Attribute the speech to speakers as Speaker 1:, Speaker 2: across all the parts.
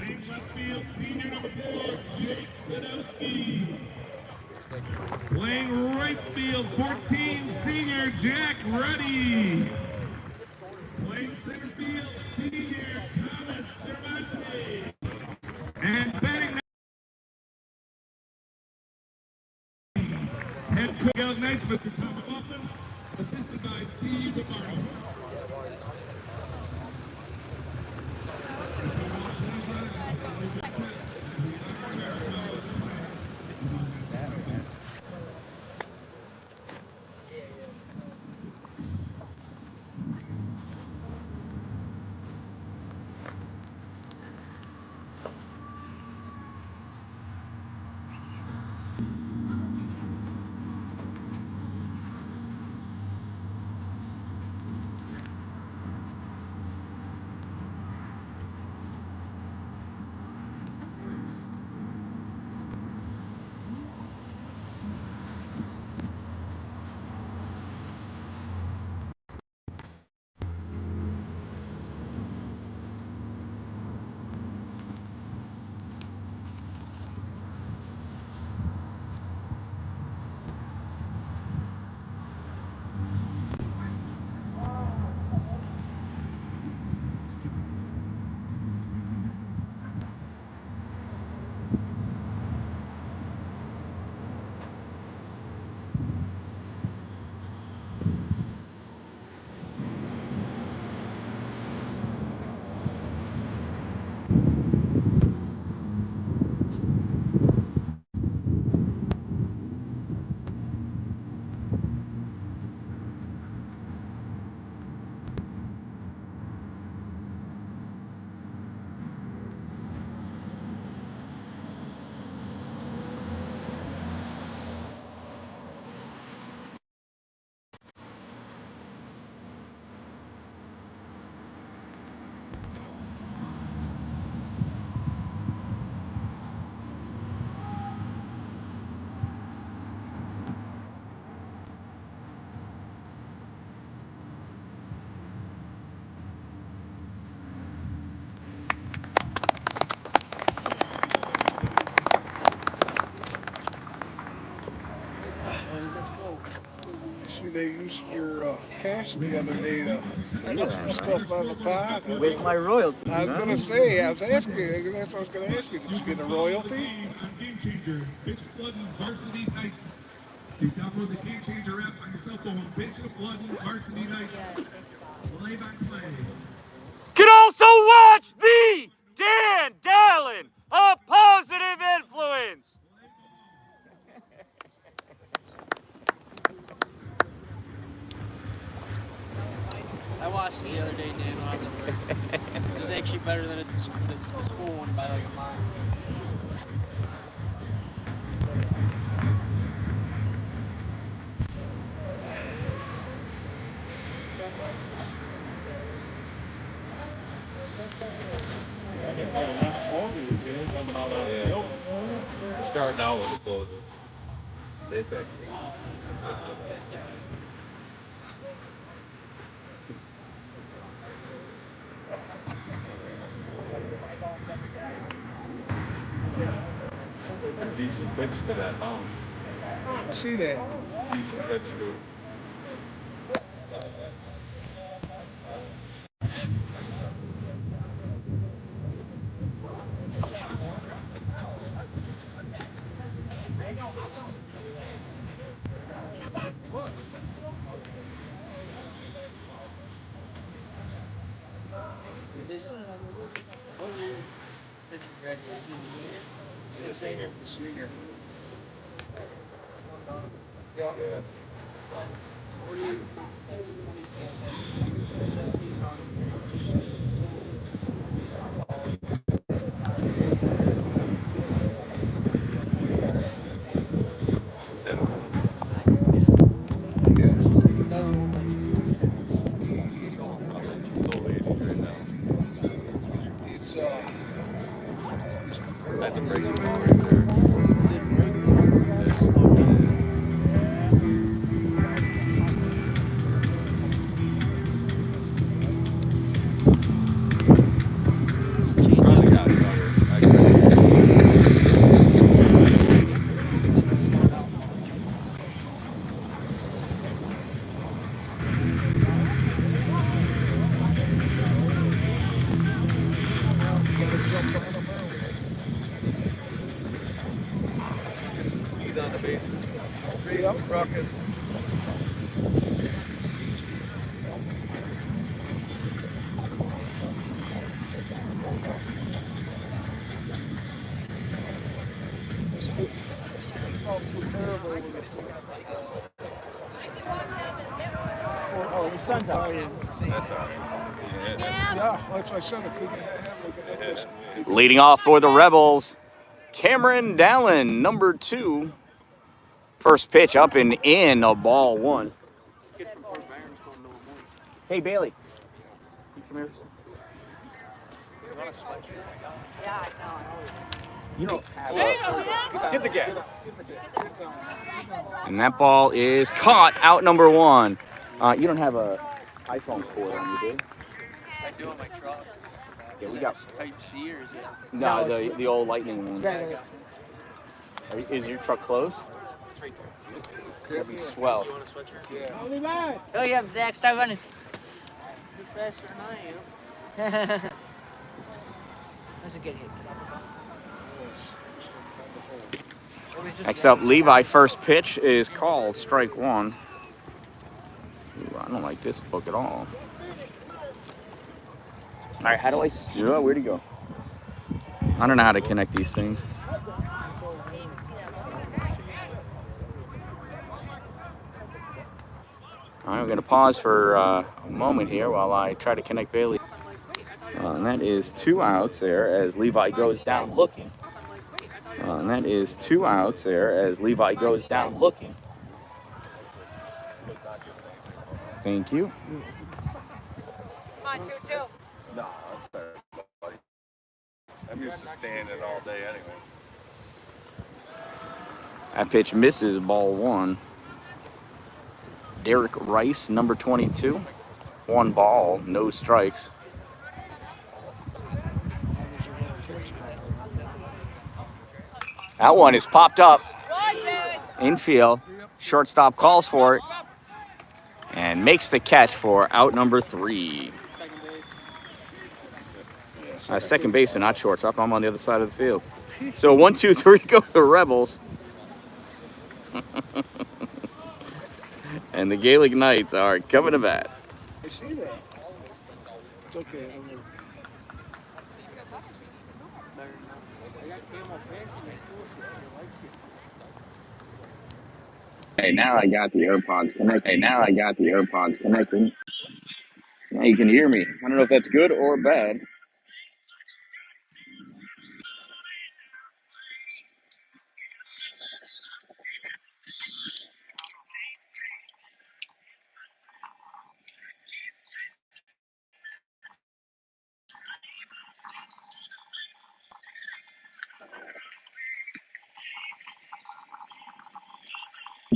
Speaker 1: Playing left field, senior number 4, Jake Sadowski. Playing right field, 14, senior Jack Ruddy. Playing center field, senior Thomas Cervantes. And batting head coach Gaelic Knights, Mr. Tom McLaughlin, assisted by Steve Lombardo.
Speaker 2: See, they used your cash the other day to put some stuff on the pot.
Speaker 3: With my royalty.
Speaker 2: I was going to say, I was asking, that's what I was going to ask you. Did you get a royalty?
Speaker 1: Game Changer, Bishop Ludden, Varsity Knights. You download the Game Changer app on your cell phone. Bishop Ludden, Varsity Knights. Play by play.
Speaker 3: Can also watch the Dan-Dalin, a positive influence.
Speaker 4: I watched it the other day, Dan, when I was at work. It was actually better than the school one by like a mile.
Speaker 5: Yeah. Starting out with a close. They pick. A decent pitch to that mound.
Speaker 2: I see that.
Speaker 5: Decent pitch to.
Speaker 4: What year did you graduate?
Speaker 5: The senior.
Speaker 2: Senior.
Speaker 5: Yeah.
Speaker 4: What do you think that's
Speaker 2: It's
Speaker 5: That's a breaking ball right there.
Speaker 4: didn't break though. Just slowed down.
Speaker 5: Probably got better.
Speaker 2: bases. Raise the ruckus.
Speaker 3: Oh, your son's out.
Speaker 5: That's all right.
Speaker 2: Yeah, that's what I said. If we can have him, we can have this.
Speaker 3: Leading off for the Rebels, Dan-Dalin, number 2. First pitch up and in, a ball 1. Hey, Bailey. Come here. You don't have
Speaker 5: Get the gap.
Speaker 3: And that ball is caught, out number 1. You don't have a iPhone cord on you, do you?
Speaker 4: I do on my truck.
Speaker 3: Yeah, we got
Speaker 4: Type C or is it?
Speaker 3: no the old Lightning one. Is your truck closed? That'd be swell.
Speaker 6: Oh yeah, Zach, start running.
Speaker 4: You're faster than I am.
Speaker 6: That's a good hit.
Speaker 3: Next up, Levi. First pitch is called, strike 1. Ooh, I don't like this book at all. All right, how do I? Oh, where'd he go? I don't know how to connect these things. All right, we're gonna pause for a moment here while I try to connect Bailey. And that is 2 outs there as Levi goes down looking. And that is 2 outs there as Levi goes down looking. Thank you.
Speaker 6: Come on, 2-2.
Speaker 5: No, that's better, buddy. I'm used to standing all day anyway.
Speaker 3: That pitch misses, ball 1. Derek Rice, number 22. 1 ball, no strikes. That one is popped up. Infield. Shortstop calls for it. And makes the catch for out number 3. Second baseman, not shortstop. I'm on the other side of the field. So 1, 2, 3 go to the Rebels. And the Gaelic Knights are coming to bat.
Speaker 2: I see that. It's okay.
Speaker 3: Hey, now I got the AirPods connected. Now you can hear me. I don't know if that's good or bad.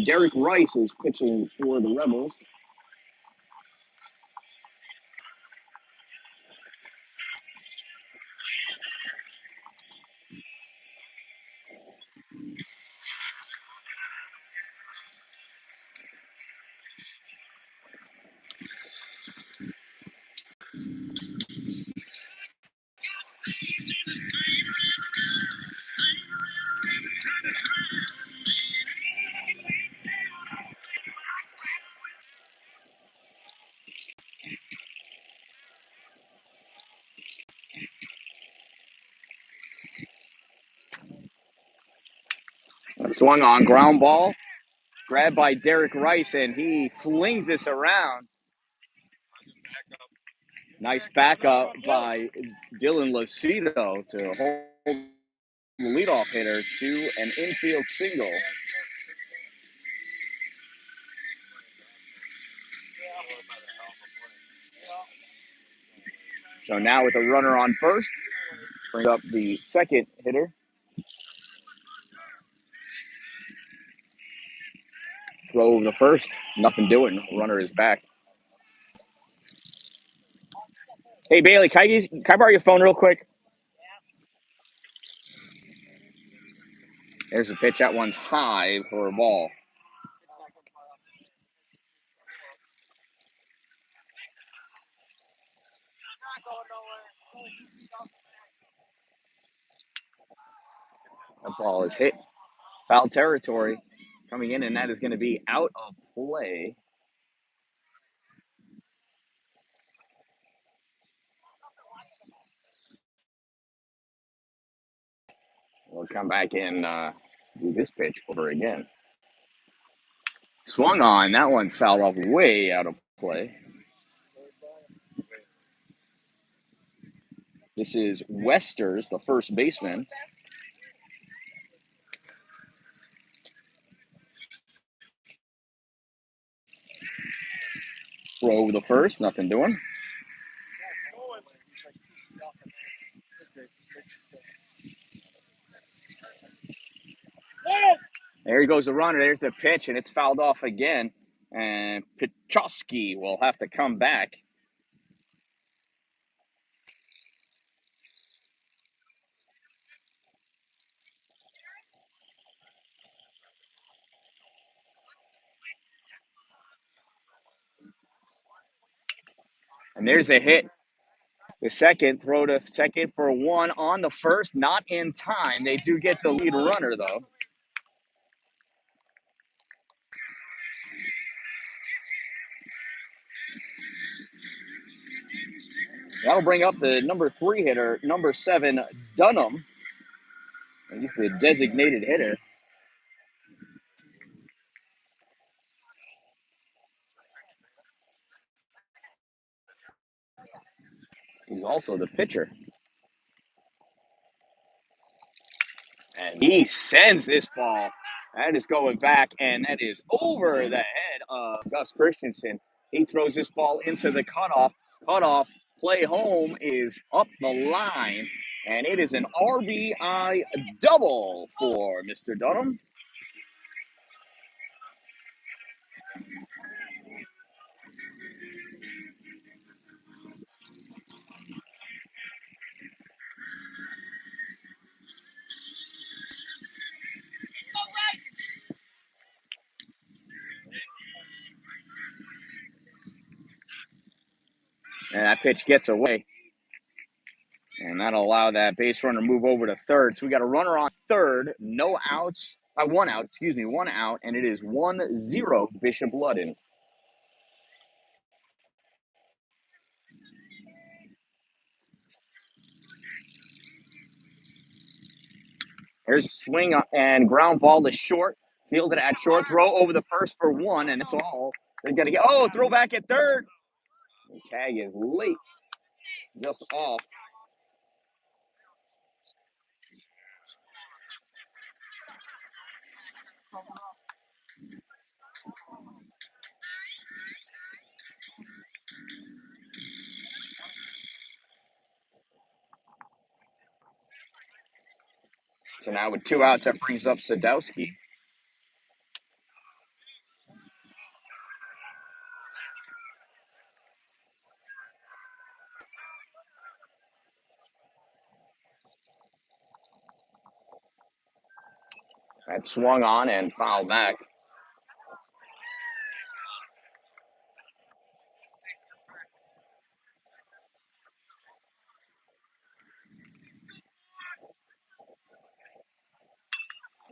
Speaker 3: Derek Rice is pitching for the Rebels. Swung on, ground ball, grabbed by Derek Rice, and he flings this around. Nice backup by Dylan Lucido to hold the leadoff hitter to an infield single. So now with a runner on first, bring up the second hitter. Throw over the first, nothing doing. Runner is back. Hey, Bailey, can I borrow your phone real quick? There's a pitch. That one's high for a ball. That ball is hit. Foul territory. coming in, and that is going to be out of play. We'll come back and do this pitch over again. Swung on. That one fouled off way out of play. This is Westers, the first baseman. Throw over the first, nothing doing. There he goes, the runner. There's the pitch, and it's fouled off again. And Pichowski will have to come back. And there's a hit. The second, throw to second for one on the first, not in time. They do get the lead runner, though. That'll bring up the number 3 hitter, number 7, Dunham. He's the designated hitter. He's also the pitcher. And he sends this ball. That is going back, and that is over the head of Gus Christensen. He throws this ball into the cutoff. Cutoff play home is up the line, and it is an RBI double for Mr. Dunham. And that pitch gets away. And that'll allow that base runner to move over to third. So we got a runner on third, no outs. 1 out, one out, and it is 1-0 Bishop Ludden. Here's swing and ground ball to short. Fielded at short. Throw over the first for 1, and it's all. They're going to get. Oh, throw back at third. The tag is late. Just off. So now with 2 outs, that brings up Sadowski. That swung on and fouled back.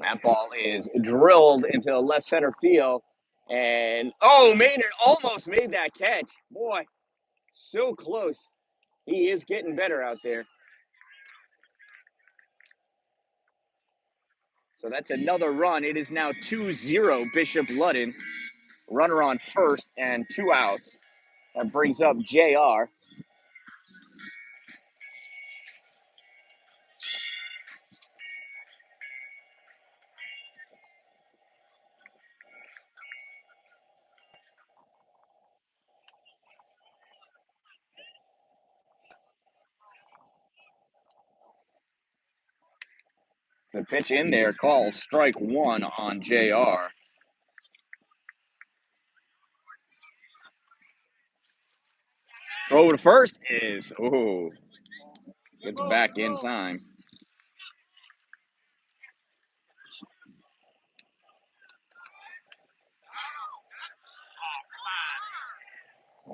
Speaker 3: That ball is drilled into the left center field. And, Maynard almost made that catch. Boy, so close. He is getting better out there. So that's another run. It is now 2-0 Bishop Ludden. Runner on first and 2 outs. That brings up JR. The pitch in there calls strike 1 on JR. Throw to first is, gets back in time.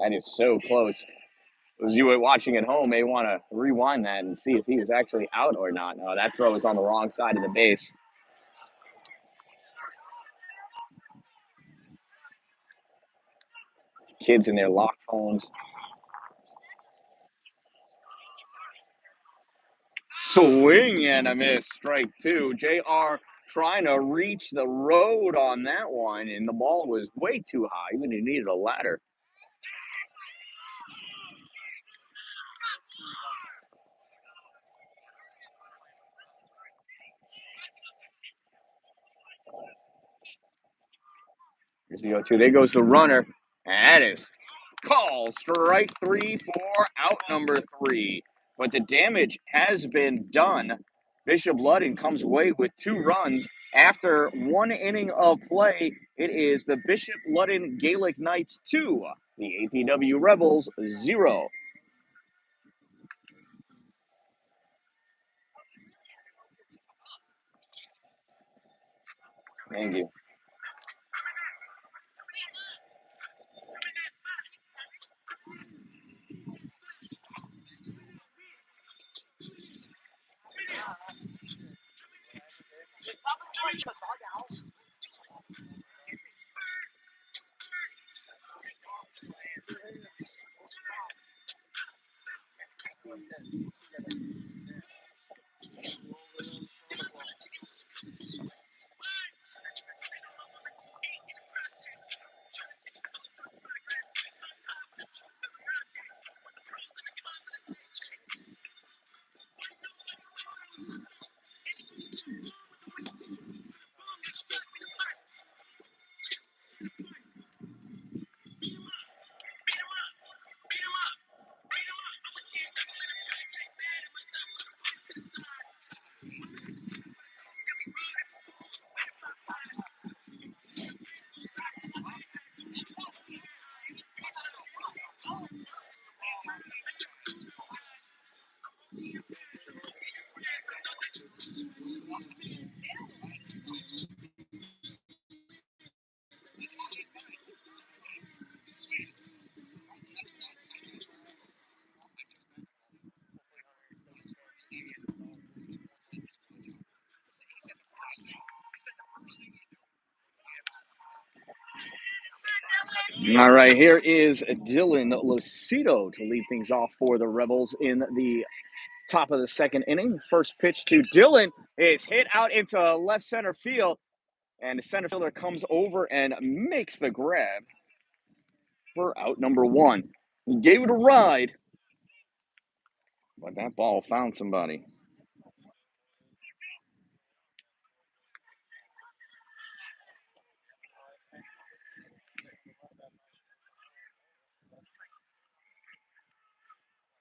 Speaker 3: That is so close. As you were watching at home, may want to rewind that and see if he was actually out or not. No, that throw was on the wrong side of the base. kids in their lock phones. Swing and a miss, strike two. JR trying to reach the road on that one, and the ball was way too high when he needed a ladder. Here's the 0-2. There goes the runner, and that is called strike three for out number three. But the damage has been done. Bishop Ludden comes away with 2 runs after 1 inning of play. It is the Bishop Ludden Gaelic Knights 2, the APW Rebels 0. Thank you. All right, here is Dylan Lucido to lead things off for the Rebels in the top of the second inning. First pitch to Dylan is hit out into left center field, and the center fielder comes over and makes the grab for out number one. He gave it a ride, but that ball found somebody.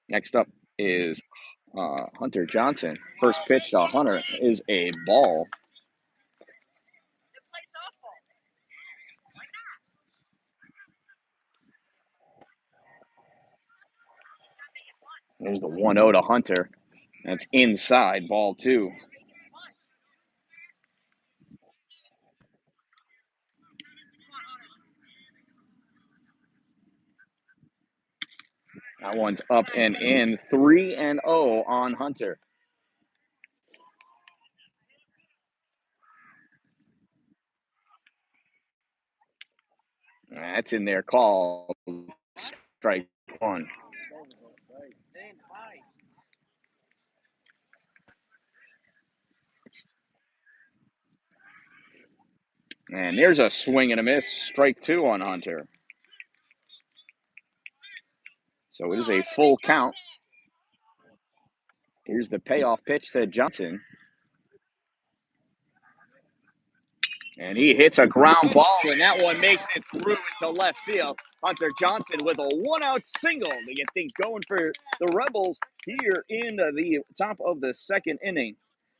Speaker 3: Next up is Hunter Johnson. First pitch to Hunter is a ball. There's the 1-0 to Hunter. That's inside, ball 2. That one's up and in. 3-0 on Hunter. That's in there, called strike one. And there's a swing and a miss, strike 2 on Hunter. So it is a full count. Here's the payoff pitch to Johnson. And he hits a ground ball, and that one makes it through into left field. Hunter Johnson with a 1-out single to get things going for the Rebels here in the top of the second inning.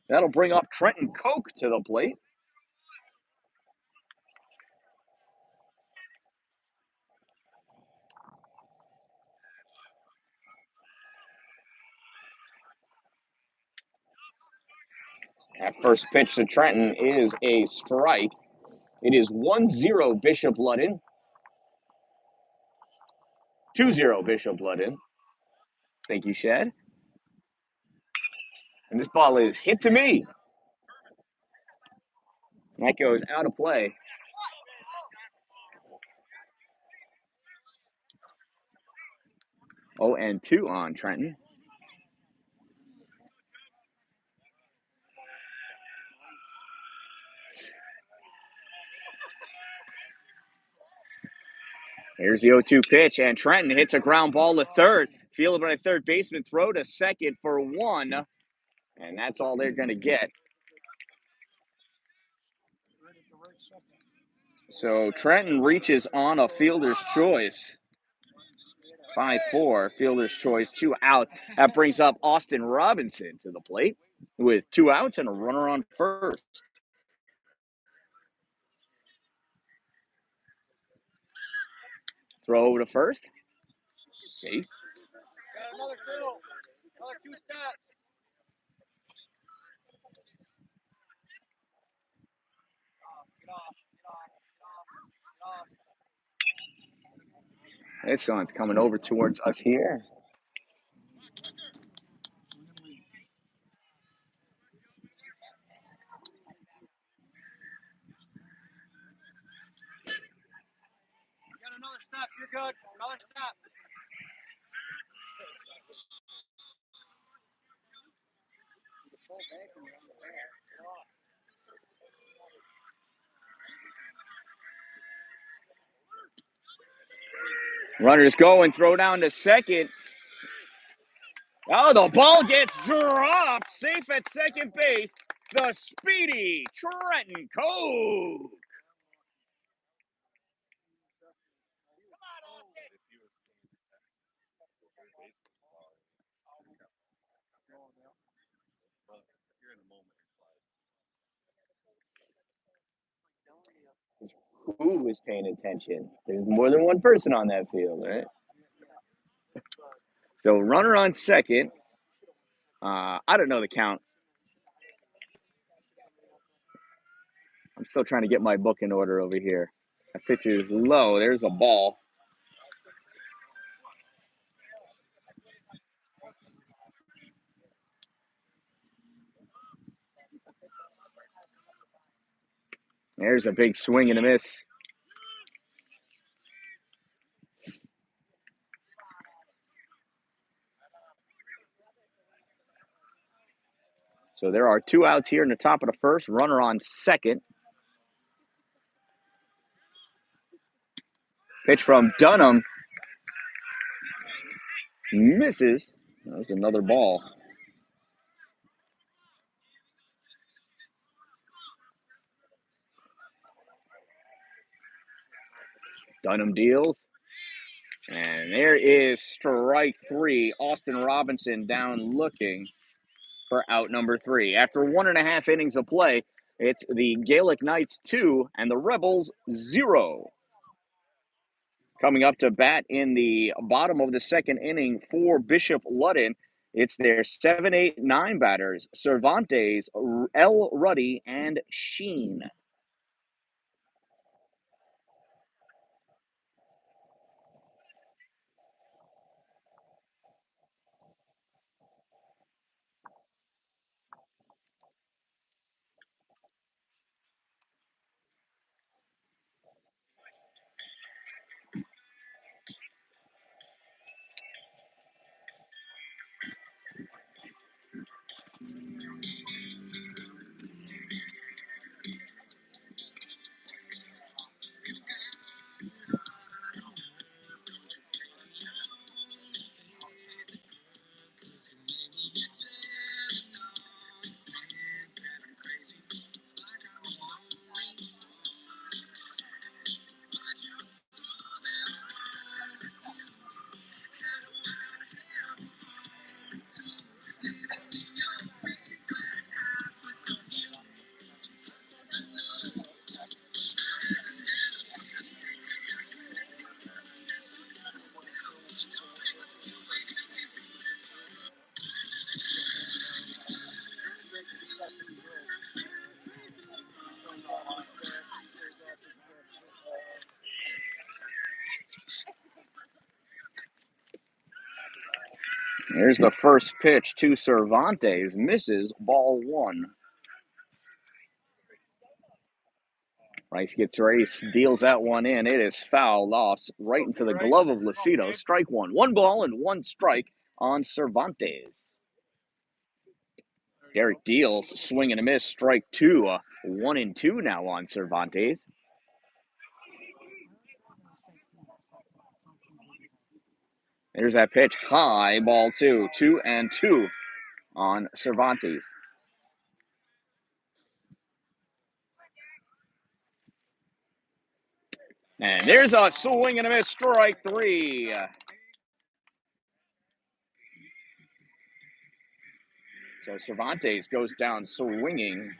Speaker 3: That'll bring up Trenton Koch to the plate. That first pitch to Trenton is a strike. It is 1-0 Bishop Ludden. 2-0 Bishop Ludden. Thank you, Shad. And this ball is hit to me. That goes out of play. 0-2 on Trenton. Here's the 0-2 pitch, and Trenton hits a ground ball to third. Fielded by third baseman, throw to second for 1, and that's all they're going to get. So Trenton reaches on a fielder's choice. 5-4, fielder's choice, 2 outs. That brings up Austin Robinson to the plate with 2 outs and a runner on first. Throw over to first. Safe.
Speaker 4: Got another fiddle. Another 2 steps. Get off.
Speaker 3: This one's coming over towards us here.
Speaker 4: Got another step. You're good. Another step.
Speaker 3: Runners go and throw down to second. Oh, the ball gets dropped. Safe at second base. The speedy Trenton Cove. Who was paying attention? There's more than one person on that field, right? So runner on second. I don't know the count. I'm still trying to get my book in order over here. That pitch is low. There's a ball. There's a big swing and a miss. So there are 2 outs here in the top of the first. Runner on second. Pitch from Dunham. Misses. There's another ball. Dunham deals. And there is strike 3. Austin Robinson down looking for out number 3. After 1.5 innings of play, it's the Gaelic Knights 2 and the Rebels 0. Coming up to bat in the bottom of the second inning for Bishop Ludden, it's their 7, 8, 9 batters, Cervantes, L. Ruddy, and Sheen. There's the first pitch to Cervantes. Misses, ball 1. Rice gets race, deals that one in. It is fouled off right into the glove of Lucido. Strike one. 1 ball and 1 strike on Cervantes. Derek deals, swing and a miss, strike 2. 1-2 now on Cervantes. There's that pitch, high, ball 2. 2-2 on Cervantes. And there's a swing and a miss, strike 3. So Cervantes goes down swinging.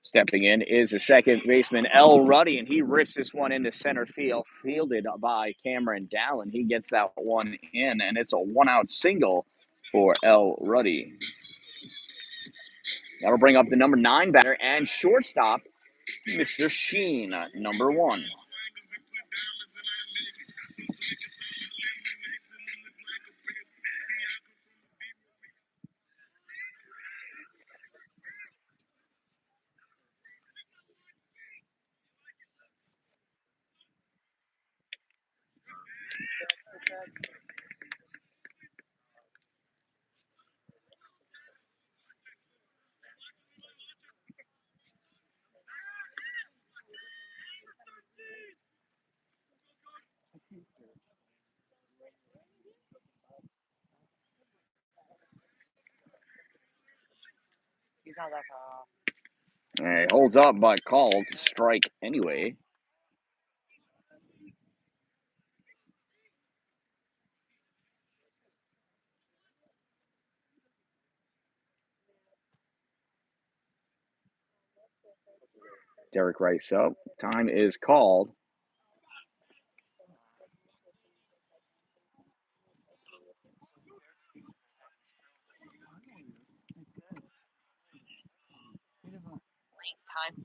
Speaker 3: Stepping in is the second baseman, L. Ruddy, and he rips this one into center field, fielded by Cameron Dallin. He gets that one in, and it's a 1-out single for L. Ruddy. That'll bring up the number 9 batter and shortstop, Mr. Sheen, number 1.
Speaker 6: He's not that far off.
Speaker 3: And he holds up, but called strike anyway. Derek Rice up. Time is called.
Speaker 6: Time.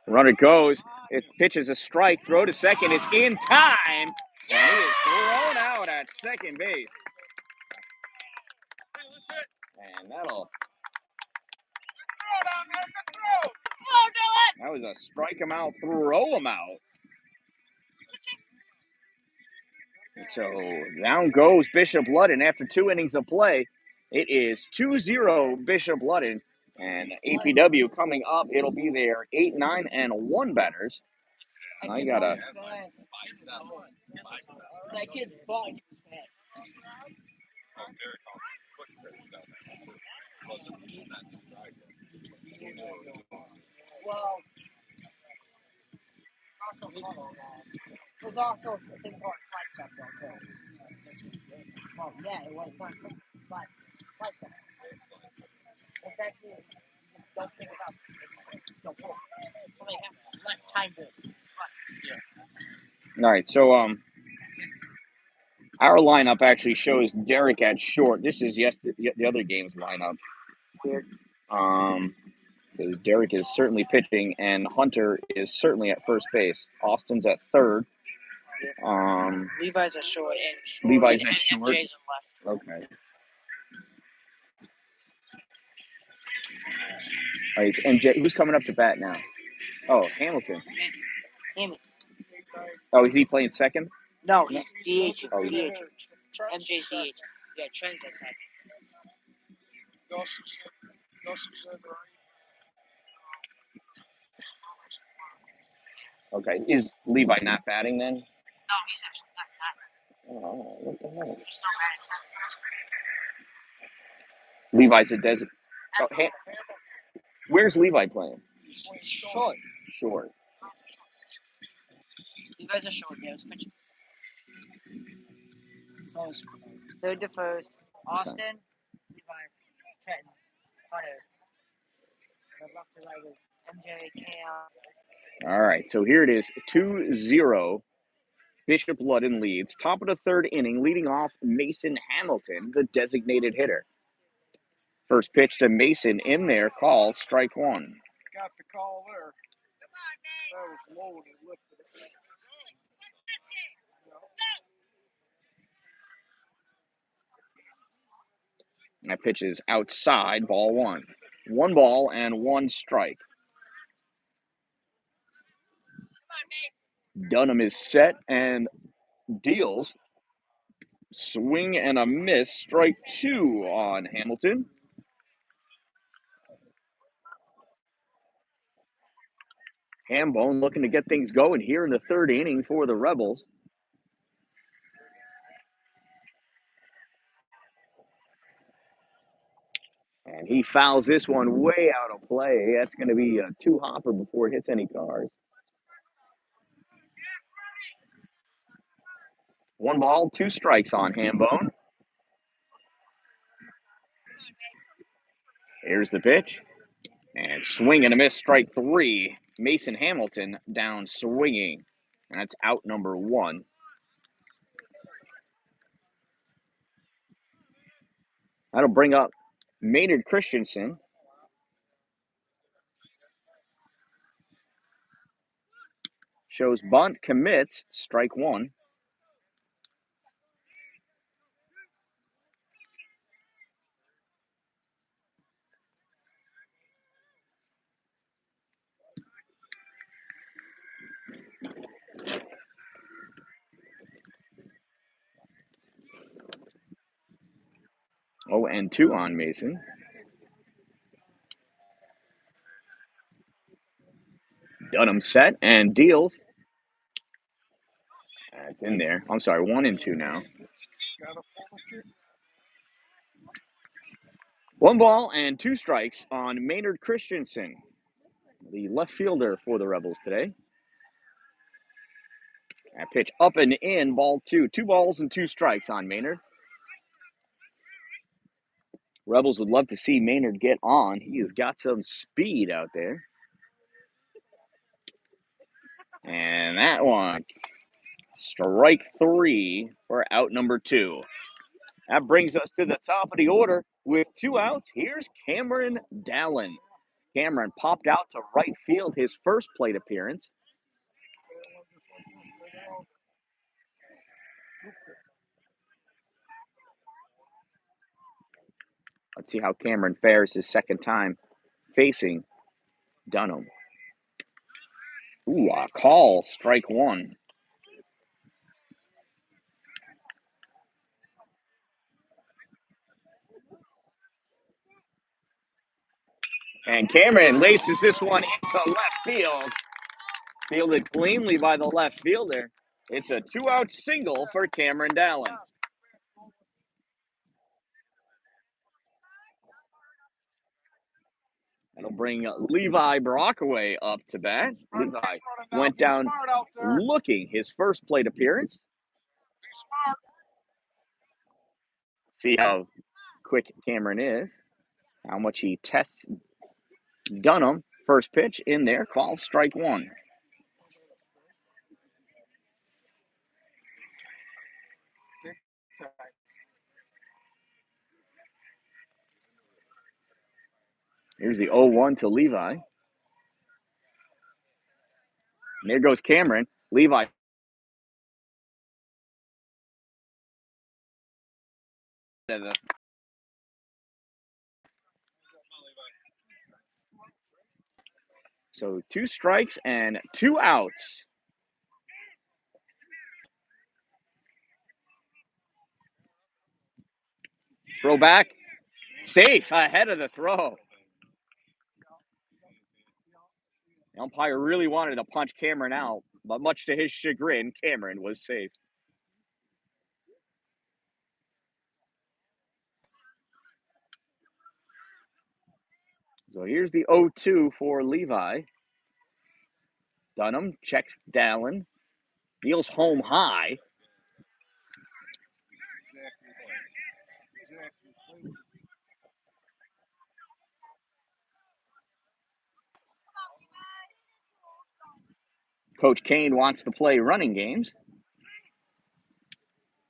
Speaker 3: Runner goes. It pitches a strike. Throw to second. It's in time. And he is thrown out at second base. And that was a strike him out, throw him out. And so down goes Bishop Ludden after 2 innings of play. It is 2-0 Bishop Ludden. And APW coming up, it'll be their 8, 9, and 1 batters. I got a.
Speaker 6: That kid thought he was fat. Well, there's also a thing called flight stuff though, too. Oh, yeah, it was not flight stuff. It's actually, don't pick it up. Don't pull. So they have less time to.
Speaker 3: All right, so our lineup actually shows Derek at short. This is the other game's lineup.
Speaker 6: Weird.
Speaker 3: Because Derek is certainly pitching, and Hunter is certainly at first base. Austin's at third.
Speaker 6: Levi's at short and
Speaker 3: Levi's at short.
Speaker 6: MJ's on left.
Speaker 3: Okay. All right, it's MJ. Who's coming up to bat now? Oh, Hamilton.
Speaker 6: Hammy.
Speaker 3: Oh, is he playing second?
Speaker 6: No, he's DH.
Speaker 3: Oh,
Speaker 6: DH. MJ's DH. Yeah, Trent's at second.
Speaker 3: Okay. Is Levi not batting then?
Speaker 6: No, he's actually not.
Speaker 3: Oh, what the hell?
Speaker 6: He's still mad at second.
Speaker 3: Levi's a desert. Oh, where's Levi playing?
Speaker 6: Short.
Speaker 3: Short.
Speaker 6: Levi's a short. Yeah, it's pitching. Third to first. Austin, Levi, Trenton, Hunter. The left to right is MJ, Cam.
Speaker 3: All right, so here it is, 2-0. Bishop Ludden leads. Top of the third inning, leading off Mason Hamilton, the designated hitter. First pitch to Mason in there, call, strike 1.
Speaker 2: Got the call there. That was low and lifted it.
Speaker 3: That pitch is outside, ball one. 1 ball and 1 strike. Dunham is set and deals. Swing and a miss, strike 2 on Hamilton. Hambone looking to get things going here in the 3rd inning for the Rebels. And he fouls this one way out of play. That's going to be a 2-hopper before it hits any cars. 1 ball, 2 strikes on Hambone. Here's the pitch. And swing and a miss, strike 3. Mason Hamilton down swinging. That's out number 1. That'll bring up Maynard Christensen. Shows bunt, commits, strike 1. Oh, and 2 on Mason. Dunham set and deals. That's in there. I'm sorry, 1 and 2 now. 1 ball and 2 strikes on Maynard Christensen, the left fielder for the Rebels today. That pitch up and in, ball 2. 2 balls and 2 strikes on Maynard. Rebels would love to see Maynard get on. He has got some speed out there. And that one, strike 3 for out number 2. That brings us to the top of the order with 2 outs. Here's Cameron Dalin. Cameron popped out to right field, his first plate appearance. Let's see how Cameron fares his second time facing Dunham. Ooh, a call, strike 1. And Cameron laces this one into left field. Fielded cleanly by the left fielder. It's a 2-out single for Cameron Dalin. That'll bring Levi Brockaway up to bat. Levi went down looking his first plate appearance. See how quick Cameron is. How much he tests Dunham. First pitch in there, call strike 1. Here's the 0-1 to Levi. And there goes Cameron. Levi. So 2 strikes and 2 outs. Throw back. Safe ahead of the throw. The umpire really wanted to punch Cameron out, but much to his chagrin, Cameron was safe. So here's the 0-2 for Levi. Dunham checks Dalin. Deals home high. Coach Kane wants to play running games.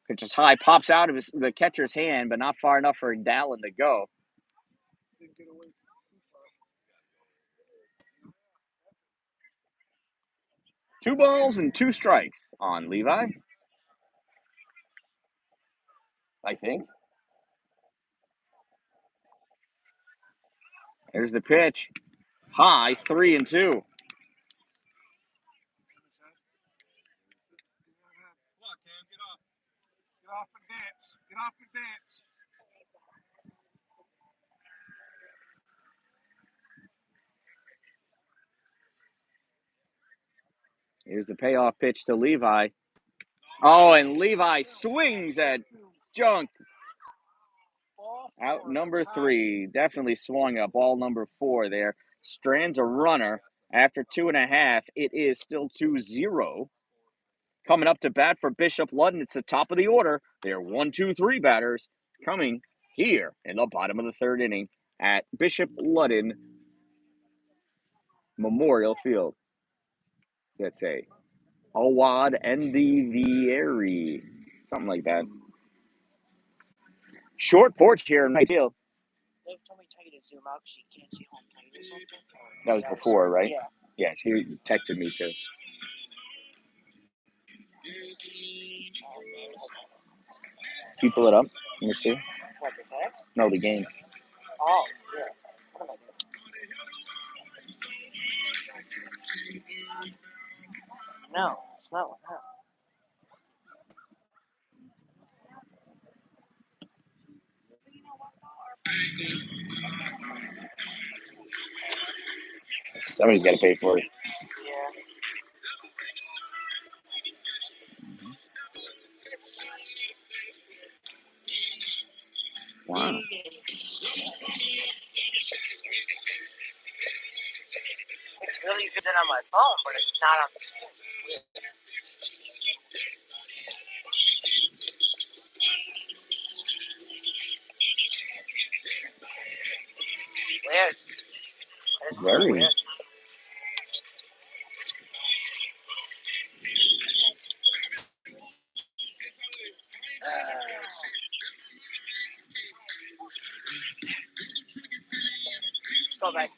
Speaker 3: Pitch is high, pops out of the catcher's hand, but not far enough for Dalin to go. Two balls and 2 strikes on Levi. I think. There's the pitch. High, 3-2.
Speaker 2: Get off and dance. Get off and dance.
Speaker 3: Here's the payoff pitch to Levi. Oh, and Levi swings at Junk. Out number 3. Definitely swung at ball number 4 there. Strands a runner. After 2.5, it is still 2-0. Coming up to bat for Bishop Ludden, it's the top of the order. They're 1-2-3 batters coming here in the bottom of the 3rd inning at Bishop Ludden Memorial Field. Let's say Awad Endivieri, something like that. Short porch here in right field.
Speaker 6: They told me to tell you to zoom out because you can't see home plate or something.
Speaker 3: That was before, right?
Speaker 6: Yeah.
Speaker 3: Yeah, she texted me too. Can you pull it up? Let me see.
Speaker 6: What, the text?
Speaker 3: No, the game.
Speaker 6: Oh, yeah. What am I doing? No, it's not one. No.
Speaker 3: Somebody's got to pay for it.
Speaker 6: Yeah.
Speaker 3: Wow.
Speaker 6: It's really zoomed in on my phone, but it's not on the screen. Weird. That is
Speaker 3: Very.
Speaker 6: weird. Let's go, guys.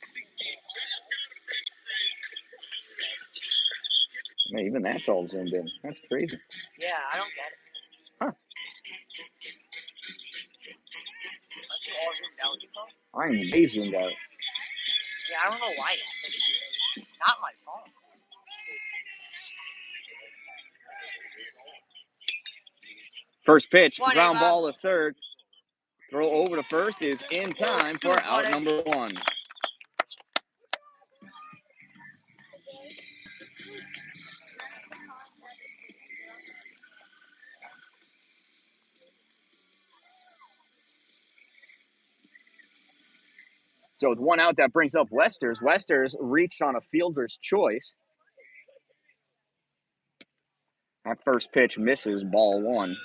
Speaker 3: Man, even that's all zoomed in. That's crazy.
Speaker 6: Yeah, I don't get it.
Speaker 3: Huh.
Speaker 6: Aren't you all zoomed out with your phone?
Speaker 3: I'm way zoomed out.
Speaker 6: Yeah, I don't know why it's not my phone.
Speaker 3: First pitch,
Speaker 6: One,
Speaker 3: ground
Speaker 6: Ava.
Speaker 3: ball to 3rd. Throw over to 1st is in time for out number 1. So with 1 out, that brings up Westers. Westers reached on a fielder's choice. That first pitch misses, ball 1.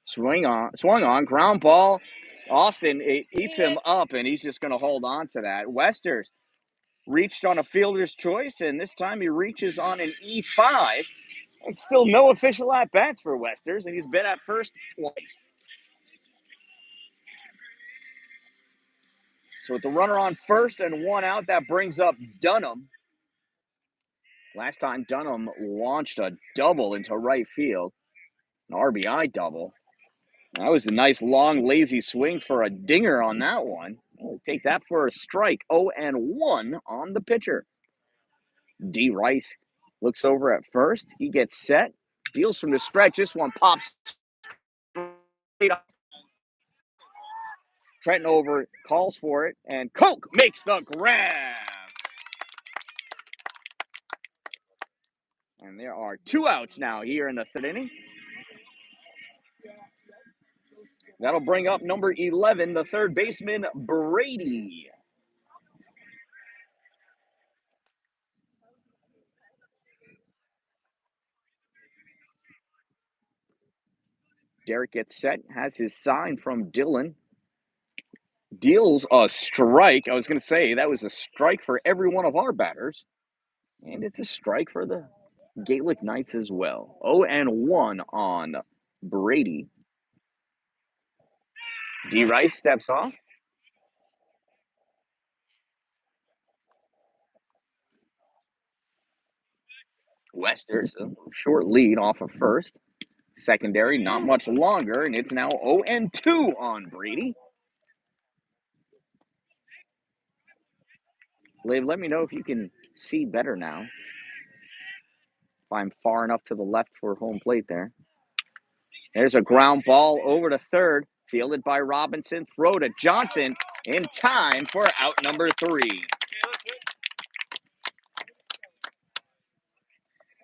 Speaker 3: Swung on, ground ball. Austin, it eats him up, and he's just going to hold on to that. Westers reached on a fielder's choice, and this time he reaches on an E5. It's still no official at-bats for Westers, and he's been at first twice. So with the runner on first and 1 out, that brings up Dunham. Last time Dunham launched a double into right field, an RBI double. That was a nice, long, lazy swing for a dinger on that one. We'll take that for a strike. 0-1 on the pitcher. D. Rice looks over at first. He gets set. Deals from the stretch. This one pops straight up. Trenton over, calls for it, and Koch makes the grab. And there are 2 outs now here in the 3rd inning. That'll bring up number 11, the 3rd baseman, Brady. Derek gets set, has his sign from Dylan. Deals a strike. I was going to say that was a strike for every one of our batters. And it's a strike for the Gaelic Knights as well. 0-1 on Brady. D. Rice steps off. Westers, a short lead off of first. Secondary, not much longer, and it's now 0-2 on Brady. Liv, let me know if you can see better now. If I'm far enough to the left for home plate there. There's a ground ball over to third, fielded by Robinson. Throw to Johnson in time for out number 3.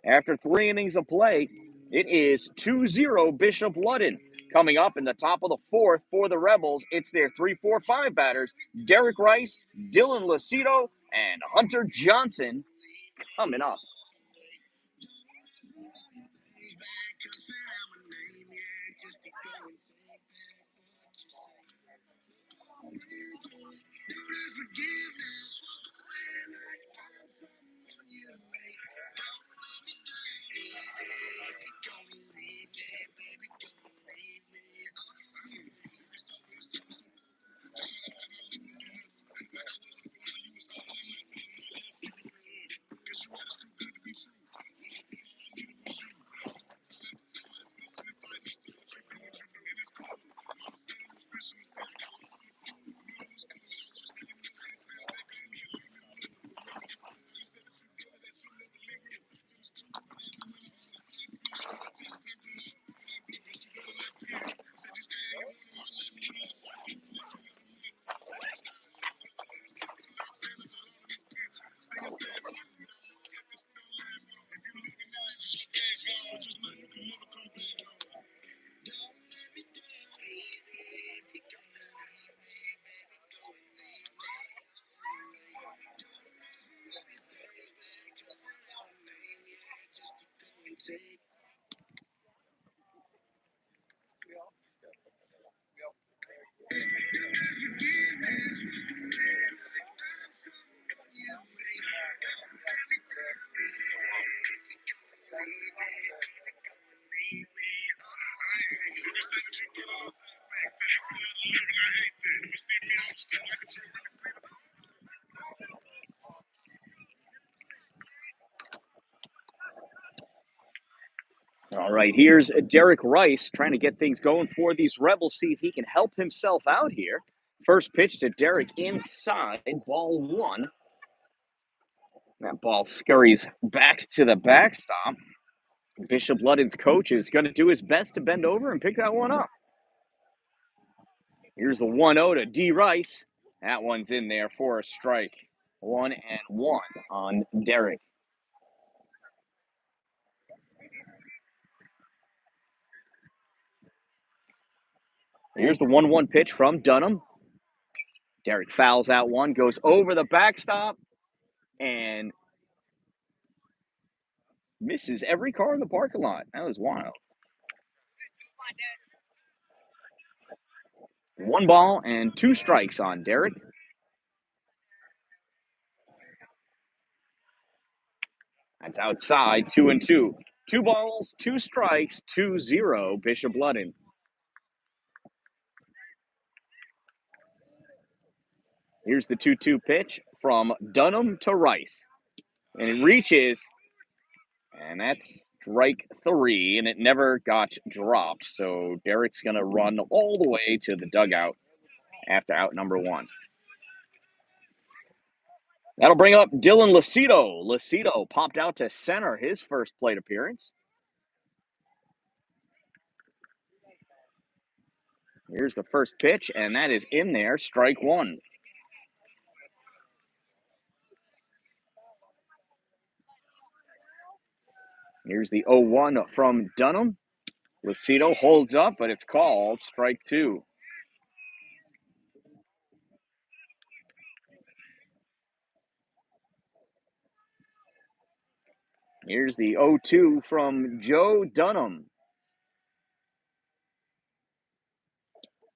Speaker 3: After 3 innings of play, it is 2-0 Bishop Ludden. Coming up in the top of the 4th for the Rebels, it's their 3-4-5 batters, Derek Rice, Dylan Lucido, and Hunter Johnson coming up. All right, here's Derek Rice trying to get things going for these Rebels, see if he can help himself out here. First pitch to Derek inside, ball 1. That ball scurries back to the backstop. Bishop Ludden's coach is going to do his best to bend over and pick that one up. Here's the 1-0 to D. Rice. That one's in there for a strike. 1-1 on Derek. Here's the 1-1 pitch from Dunham. Derek fouls out one, goes over the backstop, and misses every car in the parking lot. That was wild. 1 ball and 2 strikes on Derek. That's outside, 2-2. 2 balls, 2 strikes, 2-0 Bishop Ludden. Here's the 2-2 pitch from Dunham to Rice. And it reaches, and that's strike 3, and it never got dropped. So Derek's going to run all the way to the dugout after out number 1. That'll bring up Dylan Lucido. Lucido popped out to center his first plate appearance. Here's the first pitch, and that is in there, strike 1. Here's the 0-1 from Dunham. Lucido holds up, but it's called strike 2. Here's the 0-2 from Joe Dunham.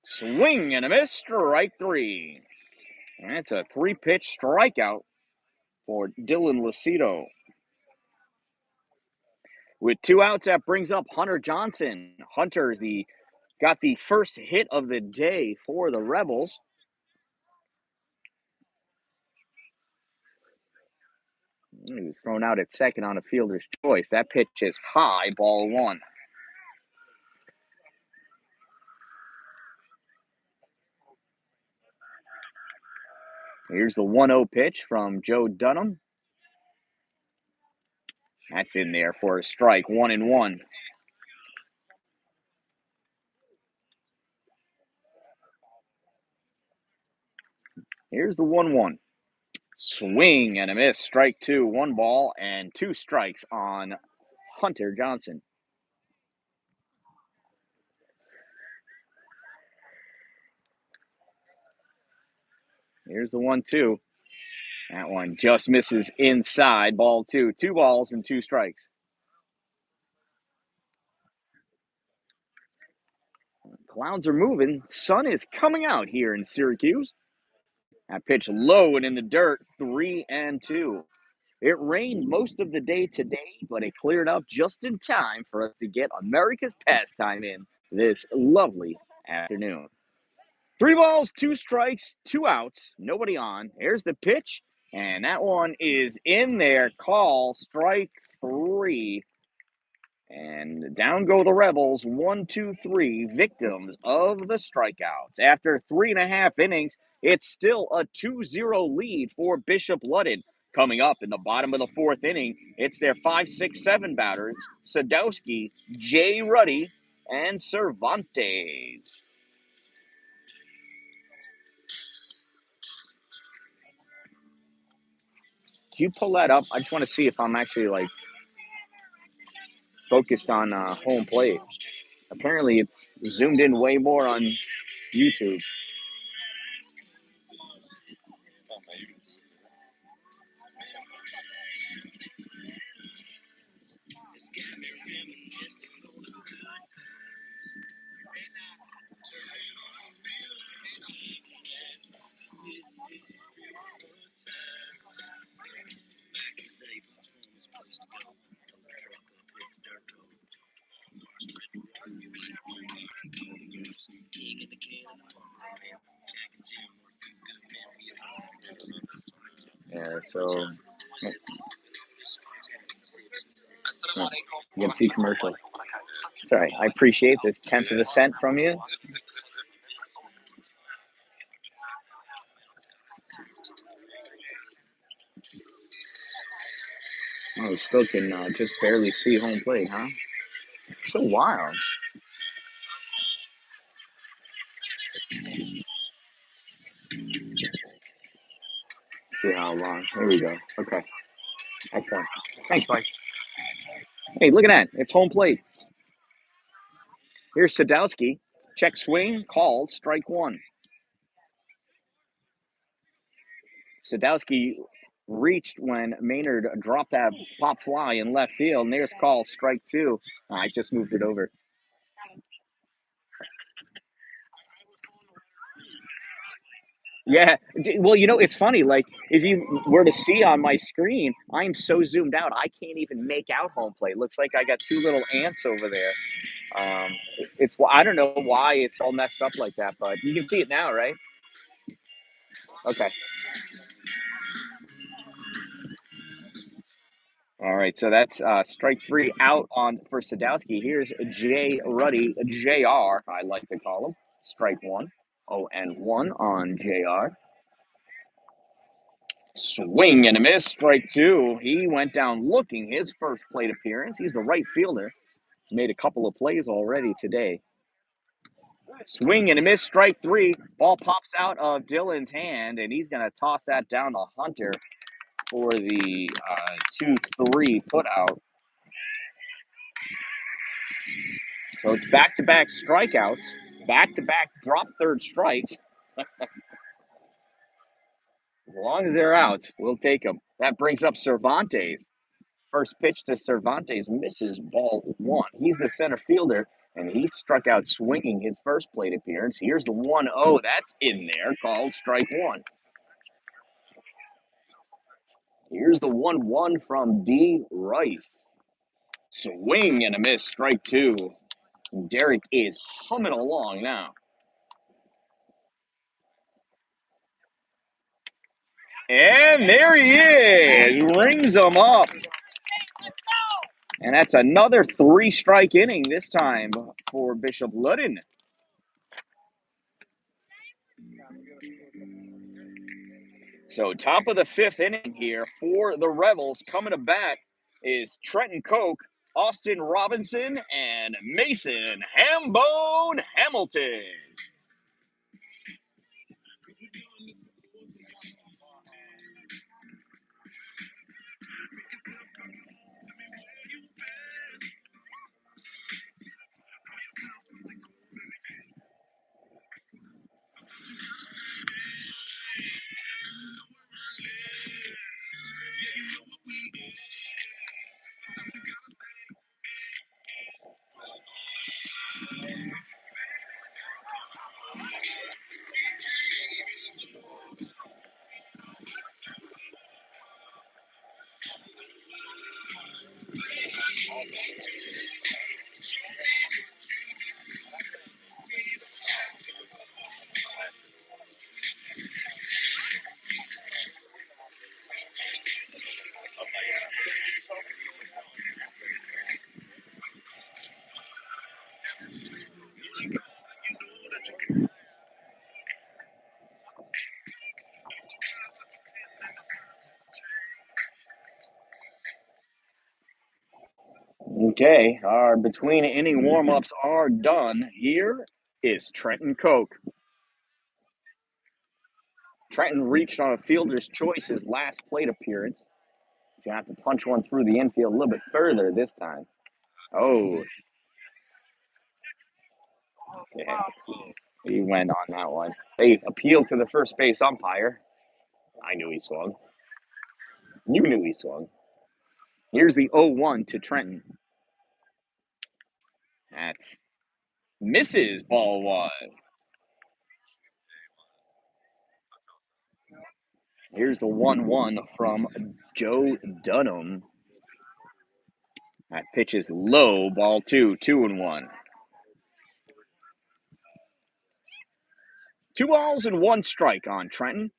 Speaker 3: Swing and a miss, strike 3. And that's a 3-pitch strikeout for Dylan Lucido. With 2 outs, that brings up Hunter Johnson. Hunter's got the first hit of the day for the Rebels. He was thrown out at second on a fielder's choice. That pitch is high, ball one. Here's the 1-0 pitch from Joe Dunham. That's in there for a strike, 1-1. Here's the 1-1. Swing and a miss, strike two, 1 ball and 2 strikes on Hunter Johnson. Here's the 1-2. That one just misses inside, ball two. 2 balls and 2 strikes. Clouds are moving. Sun is coming out here in Syracuse. That pitch low and in the dirt, 3-2. It rained most of the day today, but it cleared up just in time for us to get America's pastime in this lovely afternoon. 3 balls, 2 strikes, 2 outs, nobody on. Here's the pitch, and that one is in there. Call, strike 3. And down go the Rebels, 1, 2, 3, victims of the strikeouts. After 3.5 innings, it's still a 2-0 lead for Bishop Ludden. Coming up in the bottom of the 4th inning, it's their 5, 6, 7 batters, Sadowski, Jay Ruddy, and Cervantes. Can you pull that up? I just want to see if I'm actually focused on home plate. Apparently, it's zoomed in way more on YouTube. Yeah, so you can see commercial. Sorry, I appreciate this 10th of a cent from you. Oh, we still can just barely see home plate, huh? So wild. See how long. Here we go. Okay. Excellent. Thanks, Mike. Hey, look at that. It's home plate. Here's Sadowski. Check swing. Called. Strike 1. Sadowski reached when Maynard dropped that pop fly in left field. And there's call. Strike 2. I just moved it over. Yeah. Well, it's funny. If you were to see on my screen, I'm so zoomed out, I can't even make out home plate. Looks like I got 2 little ants over there. I don't know why it's all messed up like that, but you can see it now, right? Okay. All right. So that's strike 3 out for Sadowski. Here's Jay Ruddy, JR, I like to call him. Strike 1. 0-1 on JR. Swing and a miss, strike 2. He went down looking his first plate appearance. He's the right fielder. He's made a couple of plays already today. Swing and a miss, strike 3. Ball pops out of Dylan's hand, and he's going to toss that down to Hunter for the 2-3 put out. So it's back-to-back strikeouts, back-to-back drop third strikes. As long as they're out, we'll take them. That brings up Cervantes. First pitch to Cervantes misses, ball 1. He's the center fielder, and he struck out swinging his first plate appearance. Here's the 1-0. That's in there, called strike 1. Here's the 1-1 from D. Rice. Swing and a miss, strike 2. Derek is humming along now. And there he is. Rings him up. And that's another 3-strike inning this time for Bishop Ludden. So top of the 5th inning here for the Rebels. Coming to bat is Trenton Koch, Austin Robinson, and Mason Hambone Hamilton. Okay, our between inning warm-ups are done. Here is Trenton Koch. Trenton reached on a fielder's choice his last plate appearance. He's going to have to punch one through the infield a little bit further this time. Oh, yeah. He went on that one. They appealed to the first base umpire. I knew he swung. You knew he swung. Here's the 0-1 to Trenton. That's misses ball 1. Here's the 1-1 from Joe Dunham. That pitch is low, ball 2, 2-1. 2 balls and 1 strike on Trenton.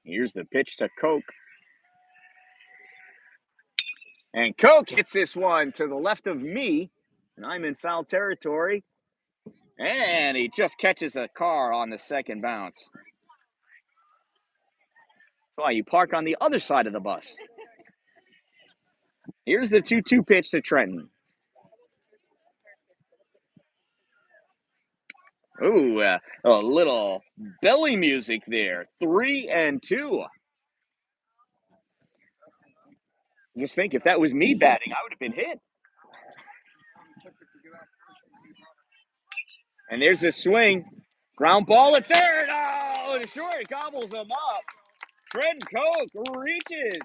Speaker 3: Here's the pitch to Koch. And Koch hits this one to the left of me, and I'm in foul territory. And he just catches a car on the second bounce. That's why you park on the other side of the bus. Here's the 2-2 pitch to Trenton. Ooh, a little belly music there. 3-2. Just think, if that was me batting, I would have been hit. And there's a swing. Ground ball at third. Oh, and short gobbles him up. Trenton Koch reaches.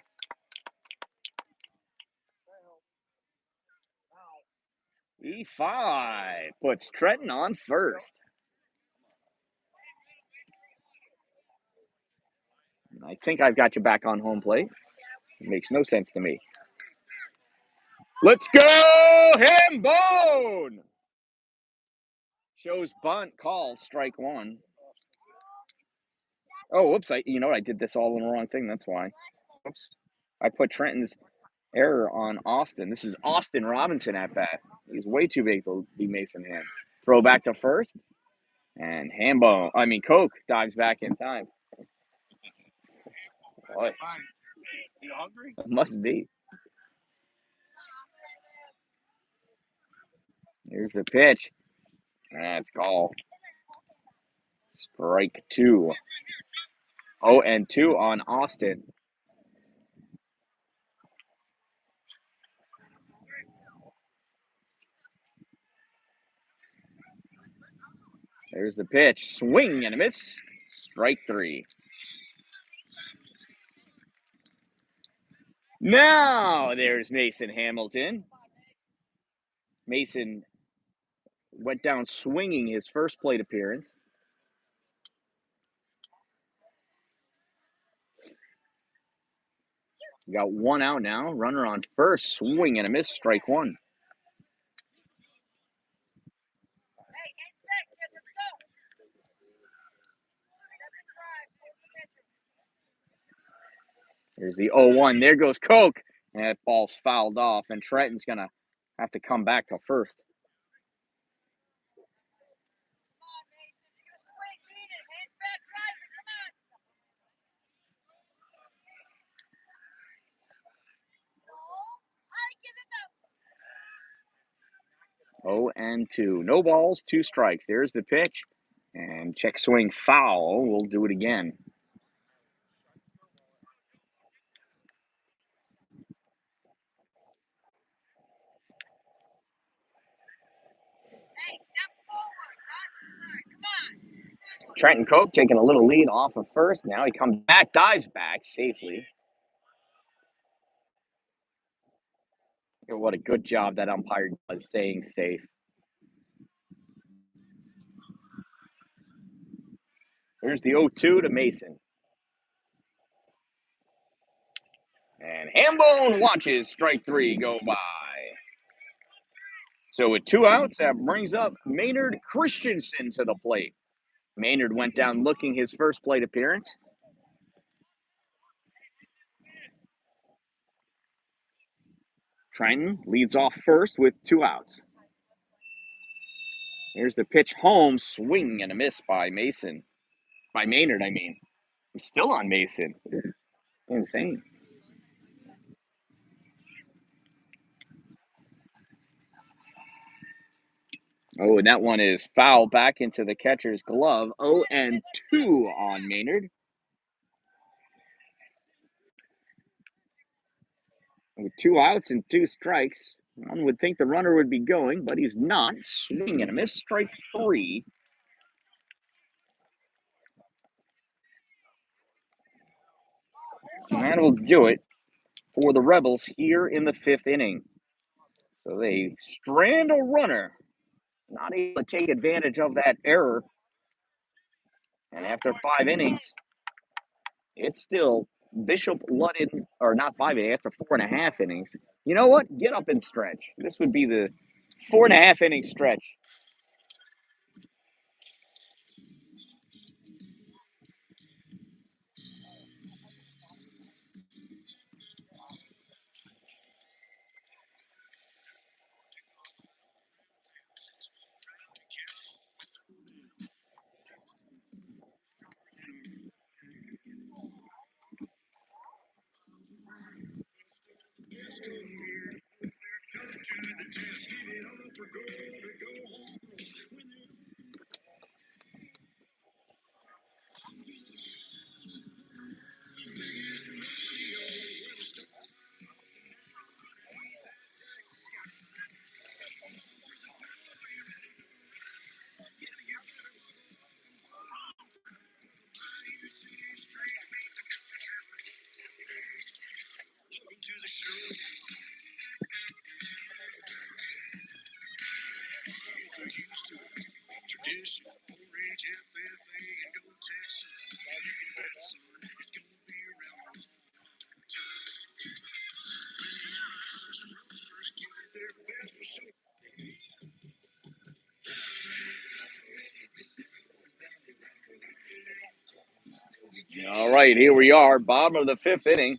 Speaker 3: E5 puts Trenton on first. I think I've got you back on home plate. It makes no sense to me. Let's go, Hambone! Shows bunt, calls strike 1. Oh, whoops! You know what? I did this all in the wrong thing. That's why. Oops! I put Trenton's error on Austin. This is Austin Robinson at bat. He's way too big to be Mason Ham. Throw back to first, and Koch dives back in time. What?
Speaker 5: You hungry?
Speaker 3: Must be. Here's the pitch. That's called. Strike 2. 0-2 on Austin. There's the pitch. Swing and a miss. Strike 3. Now there's Mason Hamilton. Mason went down swinging his first plate appearance. We got 1 out now. Runner on first. Swing and a miss. Strike 1. There's the 0-1. There goes Coke. And that ball's fouled off, and Trenton's going to have to come back to first. Oh, and 2. No balls, 2 strikes. There's the pitch. And check swing foul. We'll do it again. Trenton Coke taking a little lead off of first. Now he comes back, dives back safely. What a good job that umpire does staying safe. Here's the 0-2 to Mason. And Hambone watches strike 3 go by. So with 2 outs, that brings up Maynard Christensen to the plate. Maynard went down looking his first plate appearance. Trenton leads off first with 2 outs. Here's the pitch home, swing and a miss by Mason. By Maynard, I mean. He's still on Mason. It's insane. Oh, and that one is foul back into the catcher's glove. 0-2 on Maynard. With 2 outs and 2 strikes, one would think the runner would be going, but he's not. Swing and a miss, strike 3. And that'll do it for the Rebels here in the 5th inning. So they strand a runner, not able to take advantage of that error. And after 5 innings, it's still Bishop Ludden, or not 5 innings, after 4.5 innings. You know what? Get up and stretch. This would be the 4.5 inning stretch. All right, here we are, bottom of the 5th inning.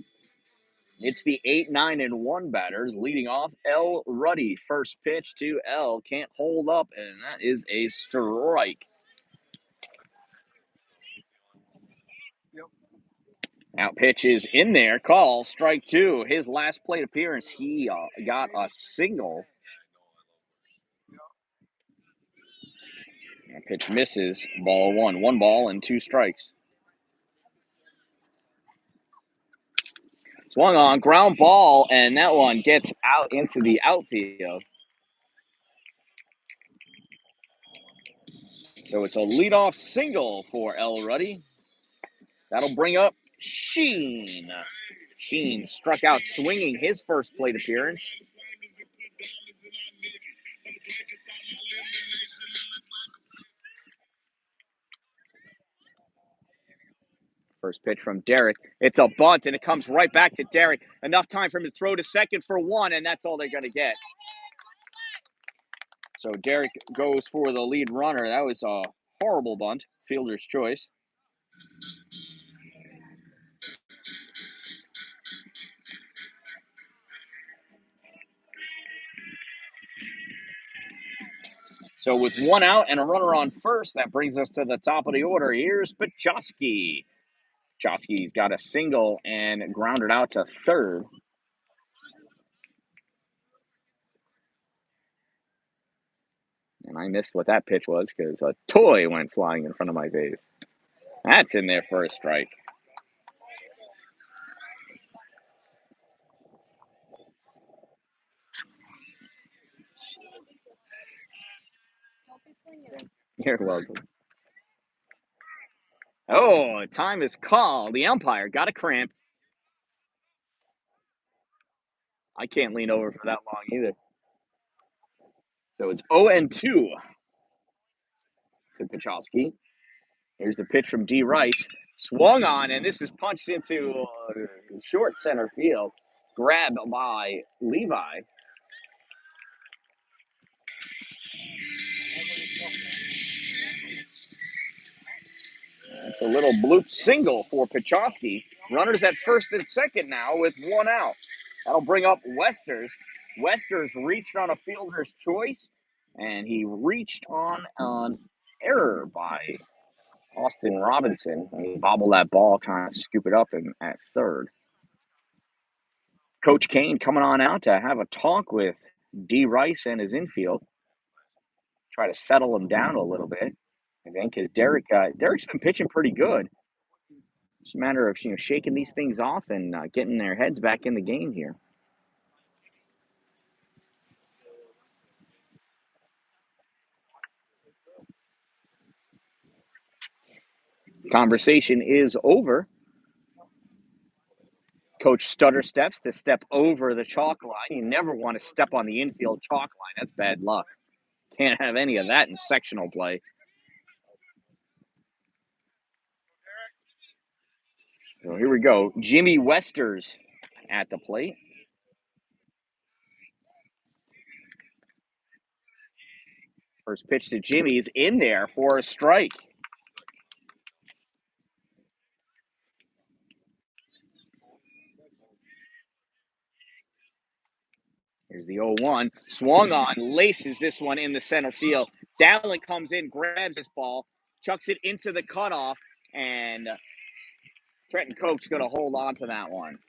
Speaker 3: It's the 8, 9, and 1 batters leading off. L. Ruddy, first pitch to L, can't hold up, and that is a strike. Now pitch is in there, call, strike 2. His last plate appearance, he got a single. That pitch misses, ball 1. 1 ball and 2 strikes. Swung on, ground ball, and that one gets out into the outfield. So it's a leadoff single for L. Ruddy. That'll bring up Sheen. Sheen struck out swinging his first plate appearance. First pitch from Derek. It's a bunt, and it comes right back to Derek. Enough time for him to throw to second for 1, and that's all they're going to get. So Derek goes for the lead runner. That was a horrible bunt, fielder's choice. So with one out and a runner on first, that brings us to the top of the order. Here's SPHSAA. SPHSAA's got a single and grounded out to third. And I missed what that pitch was because a toy went flying in front of my face. That's in there for a strike. You're welcome. Oh, time is called. The umpire got a cramp. I can't lean over for that long either. So it's 0-2 to SPHSAA. Here's the pitch from D. Rice. Swung on, and this is punched into short center field. Grabbed by Levi. It's a little bloop single for SPHSAA. Runners at first and second now with one out. That'll bring up Westers. Westers reached on a fielder's choice, and he reached on an error by Austin Robinson. And he bobbled that ball, kind of scoop it up at third. Coach Kane coming on out to have a talk with D. Rice and his infield. Try to settle him down a little bit, I think, because Derek's been pitching pretty good. It's a matter of shaking these things off and getting their heads back in the game here. Conversation is over. Coach stutter steps to step over the chalk line. You never want to step on the infield chalk line. That's bad luck. Can't have any of that in sectional play. So here we go. Jimmy Westers at the plate. First pitch to Jimmy is in there for a strike. Here's the 0-1. Swung on, laces this one in the center field. Dan-Dalin comes in, grabs this ball, chucks it into the cutoff, and Trenton Koch's going to hold on to that one.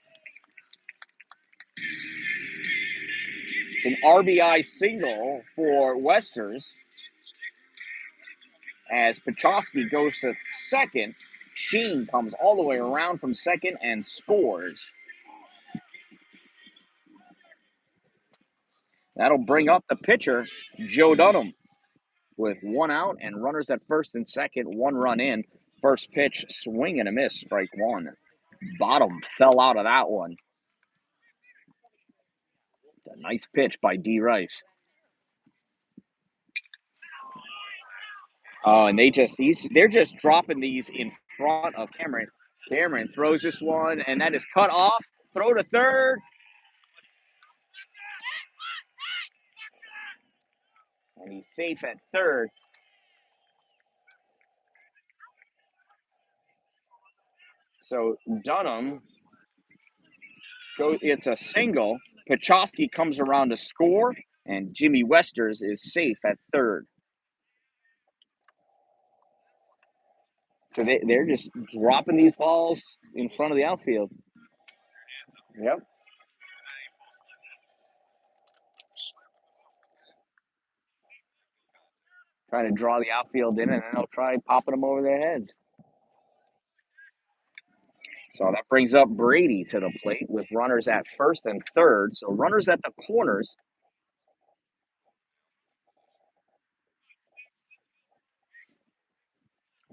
Speaker 3: It's an RBI single for Westers. As SPHSAA goes to second, Sheen comes all the way around from second and scores. That'll bring up the pitcher, Joe Dunham, with one out and runners at first and second, one run in. First pitch, swing and a miss, strike one. Bottom fell out of that one. A nice pitch by D. Rice. And they're just dropping these in front of Cameron. Cameron throws this one, and that is cut off. Throw to third. And he's safe at third. So Dunham, it's a single. SPHSAA comes around to score, and Jimmy Westers is safe at third. So they're just dropping these balls in front of the outfield. Yep. Trying to draw the outfield in, and then they'll try popping them over their heads. So that brings up Brady to the plate with runners at first and third. So runners at the corners.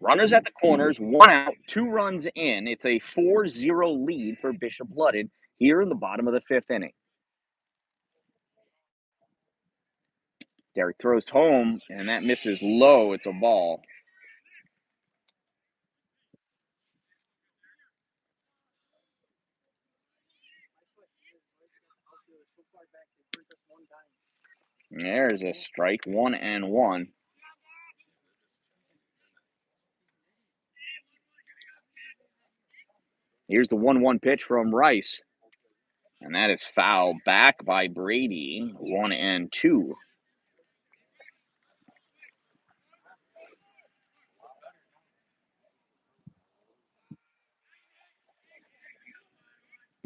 Speaker 3: Runners at the corners, one out, two runs in. It's a 4-0 lead for Bishop Ludden here in the bottom of the fifth inning. Derek throws home, and that misses low. It's a ball. And there's a strike, 1-1. Here's the 1-1 pitch from Rice. And that is fouled back by Brady, 1-2.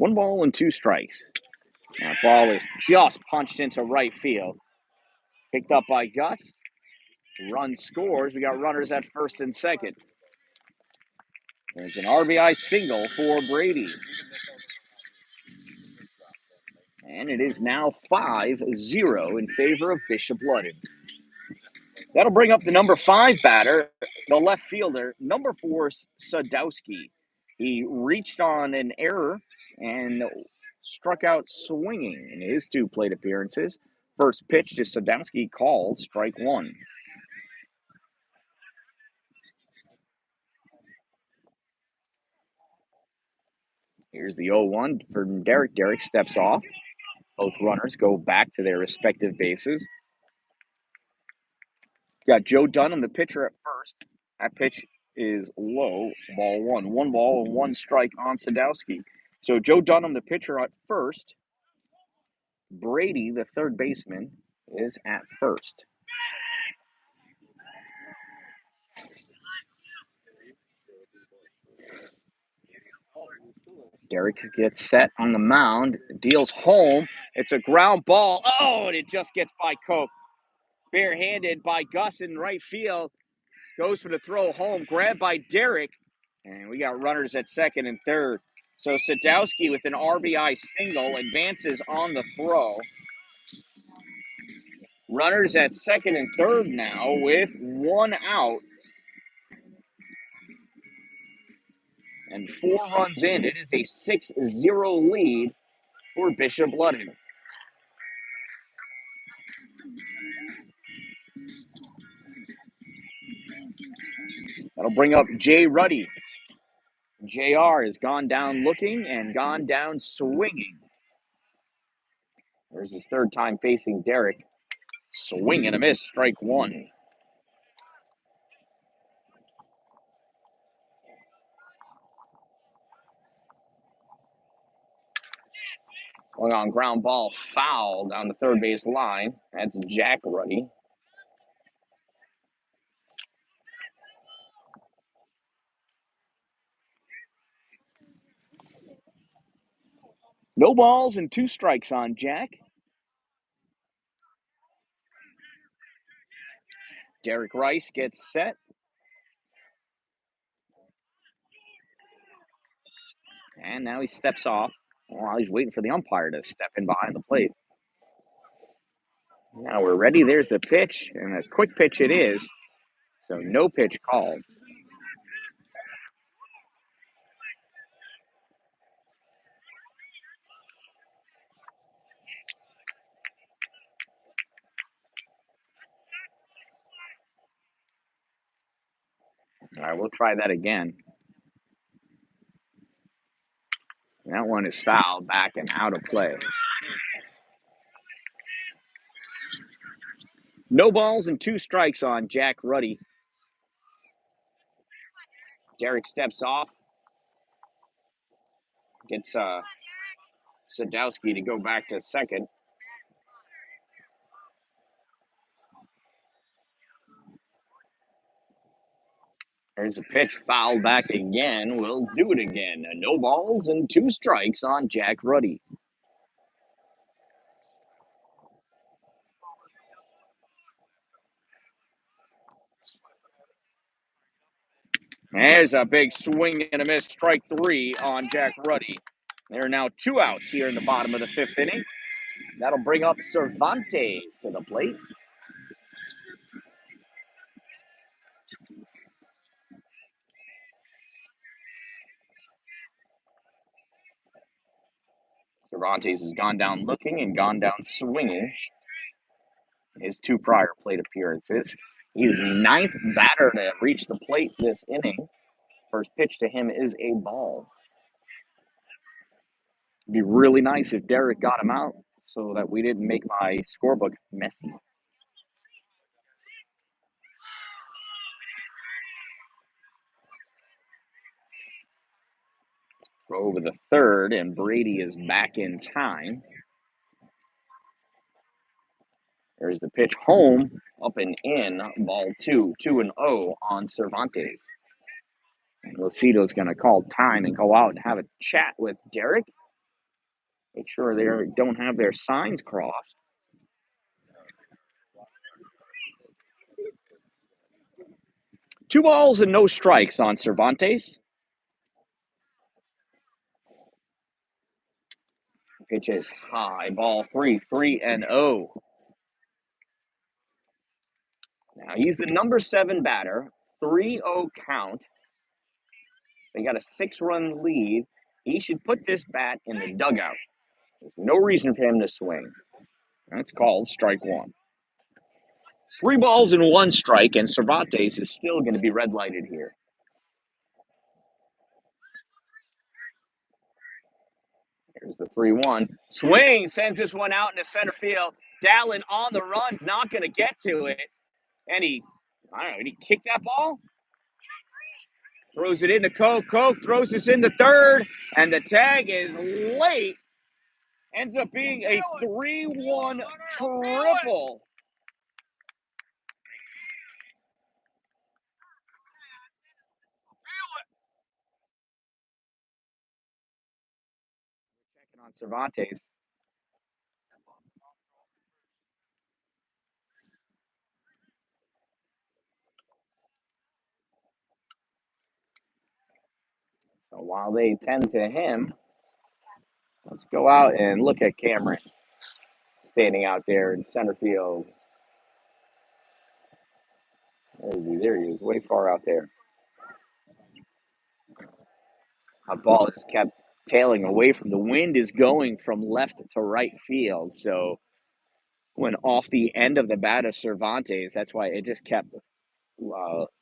Speaker 3: 1 ball and 2 strikes. That ball is just punched into right field. Picked up by Gus. Run scores. We got runners at first and second. There's an RBI single for Brady. And it is now 5-0 in favor of Bishop Ludden. That'll bring up the number 5 batter, the left fielder, number 4, Sadowski. He reached on an error and struck out swinging in his 2 plate appearances. First pitch to Sadowski called strike 1. Here's the 0-1 for Derek. Derek steps off. Both runners go back to their respective bases. Got Joe Dunham, the pitcher, at first. That pitch is low, ball 1. 1 ball and 1 strike on Sadowski. So Joe Dunham, the pitcher, at first. Brady, the third baseman, is at first. Derek gets set on the mound, deals home. It's a ground ball. Oh, and it just gets by Cope. Barehanded by Gus in right field. Goes for the throw home, grabbed by Derek. And we got runners at second and third. So Sadowski with an RBI single advances on the throw. Runners at second and third now with 1 out. And 4 runs in. It is a 6-0 lead for Bishop Ludden. That'll bring up Jay Ruddy. JR has gone down looking and gone down swinging. There's his third time facing Derek. Swing and a miss, strike 1. Going on ground ball, foul down the third base line. That's Jack Ruddy. No balls and 2 strikes on Jack. Derek Rice gets set. And now he steps off while he's waiting for the umpire to step in behind the plate. Now we're ready. There's the pitch, and a quick pitch it is. So no pitch called. All right, we'll try that again. That one is fouled back and out of play. No balls and 2 strikes on Jack Ruddy. Derek steps off. Gets Sadowski to go back to second. There's a pitch fouled back again. We'll do it again. No balls and 2 strikes on Jack Ruddy. There's a big swing and a miss, strike 3 on Jack Ruddy. There are now 2 outs here in the bottom of the 5th inning. That'll bring up Cervantes to the plate. Cervantes has gone down looking and gone down swinging. His 2 prior plate appearances. He is the 9th batter to reach the plate this inning. First pitch to him is a ball. It'd be really nice if Derek got him out so that we didn't make my scorebook messy. Throw over the third, and Brady is back in time. There's the pitch home, up and in, ball 2, 2-0 on Cervantes. And Lucido's going to call time and go out and have a chat with Derek. Make sure they don't have their signs crossed. Two balls and no strikes on Cervantes. Pitch is high, ball 3-3-0. Now he's the number 7 batter, 3-0 count. They got a 6-run lead. He should put this bat in the dugout. There's no reason for him to swing. That's called strike 1. 3 balls and 1 strike, and Cervantes is still going to be red lighted here. Here's the 3-1. Swing, sends this one out into center field. Dan-Dalin on the run's not going to get to it. And I don't know, did he kick that ball? Throws it into Coke. Coke throws this into third, and the tag is late. Ends up being a 3-1 triple. Checking on Cervantes. So while they tend to him, let's go out and look at Cameron standing out there in center field. Where is he? There he is, way far out there. A ball is kept tailing away from the wind is going from left to right field. So when off the end of the bat of Cervantes, that's why it just kept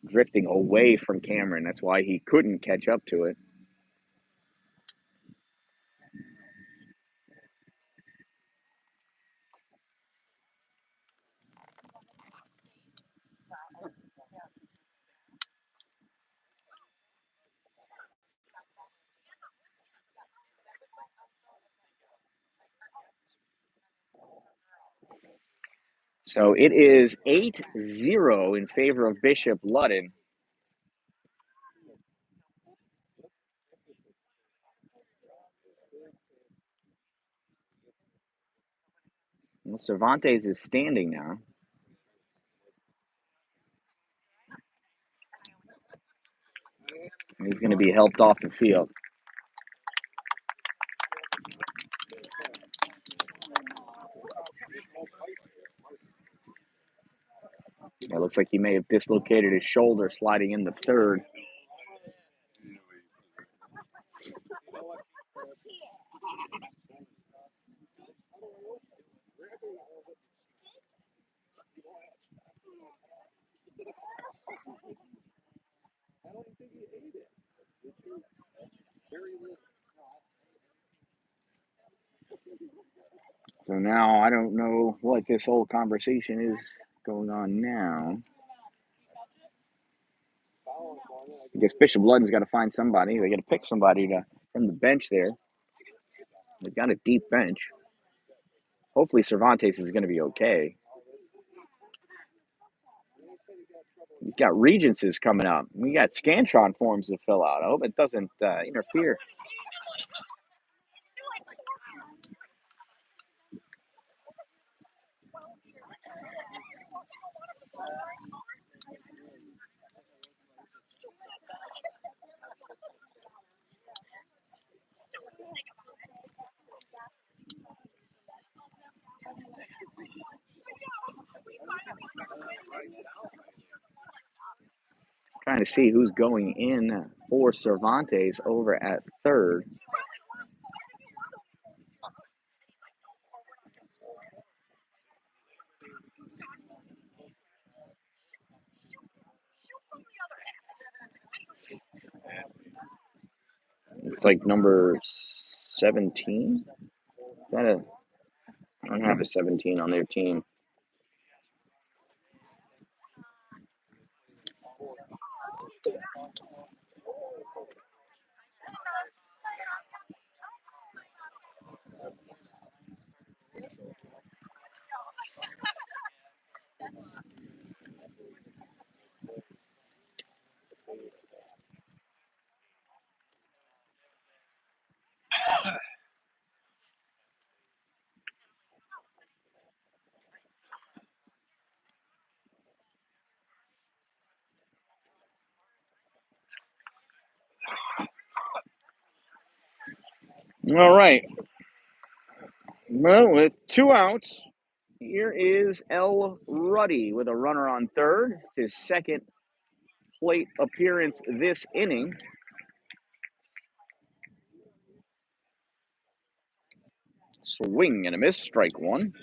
Speaker 3: drifting away from Cameron. That's why he couldn't catch up to it. So it is 8-0 in favor of Bishop Ludden. Well, Cervantes is standing now. And he's going to be helped off the field. It looks like he may have dislocated his shoulder sliding into third. So now I don't know what this whole conversation is going on now. I guess Bishop Ludden's got to find somebody. They got to pick somebody from the bench there. They've got a deep bench. Hopefully Cervantes is going to be okay. He's got Regencies coming up. We got Scantron forms to fill out. I hope it doesn't interfere. Trying to see who's going in for Cervantes over at third. It's like number 17. I don't have a 17 on their team. All right. Well, with 2 outs, here is L. Ruddy with a runner on third. His second plate appearance this inning. Swing and a miss, strike one.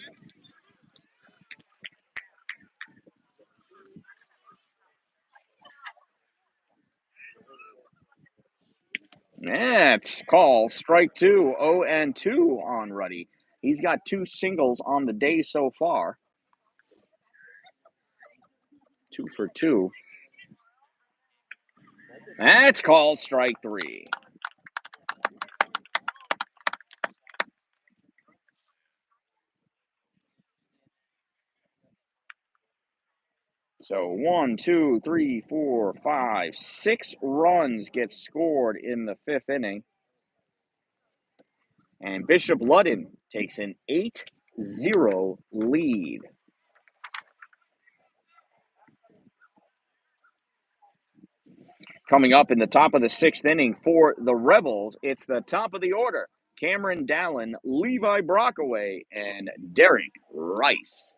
Speaker 3: That's called strike two. 0-2 on Ruddy. He's got 2 singles on the day so far. 2 for 2. That's called strike three. So 1, 2, 3, 4, 5, 6 runs get scored in the 5th inning. And Bishop Ludden takes an 8-0 lead. Coming up in the top of the 6th inning for the Rebels, it's the top of the order. Cameron Dalin, Levi Brockaway, and Derek Rice.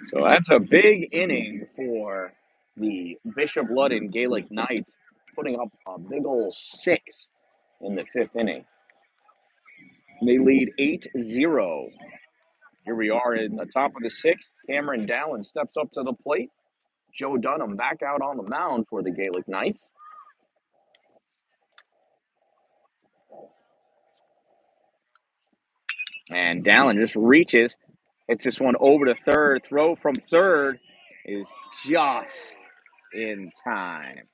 Speaker 3: So that's a big inning for the Bishop Ludden Gaelic Knights, putting up a big old 6 in the 5th inning. They lead 8-0. Here we are in the top of the 6th. Cameron Dalin steps up to the plate. Joe Dunham back out on the mound for the Gaelic Knights. And Dalin just reaches, hits this one over to third. Throw from third is just in time.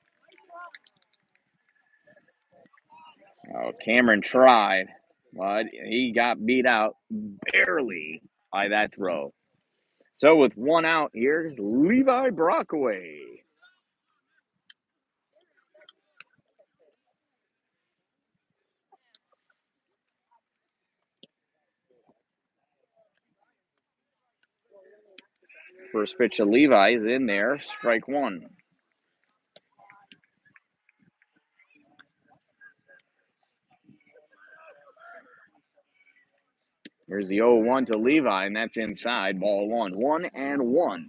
Speaker 3: Oh, Cameron tried, but he got beat out barely by that throw. So with 1 out, here's Levi Brockaway. First pitch to Levi is in there, strike one. Here's the 0-1 to Levi, and that's inside, ball one. 1-1.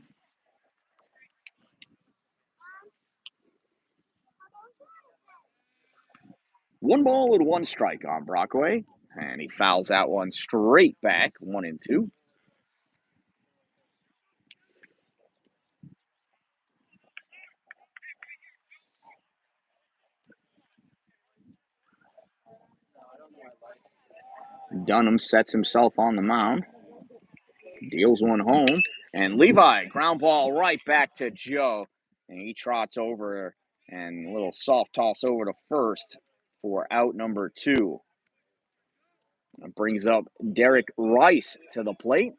Speaker 3: 1 ball and 1 strike on Brockaway, and he fouls that one straight back, 1-2. Dunham sets himself on the mound, deals one home, and Levi, ground ball right back to Joe, and he trots over and a little soft toss over to first for out number 2. That brings up Derek Rice to the plate.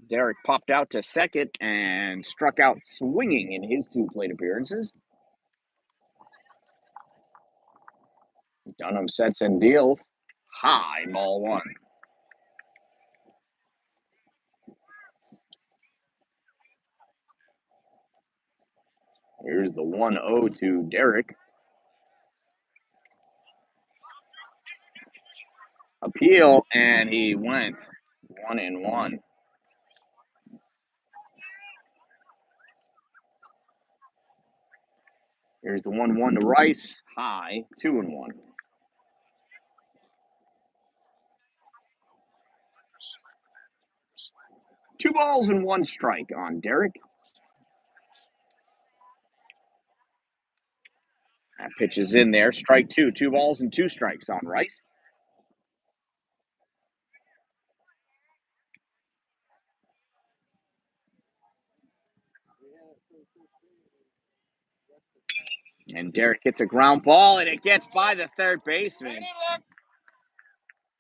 Speaker 3: Derek popped out to second and struck out swinging in his 2 plate appearances. Dunham sets and deals. High, ball 1. Here's the 1-0 to Derek. Appeal, and he went 1-1. Here's the 1-1 to Rice. High, 2-1. 2 balls and 1 strike on Derek. That pitch is in there. Strike 2. 2 balls and 2 strikes on Rice. And Derek hits a ground ball, and it gets by the third baseman.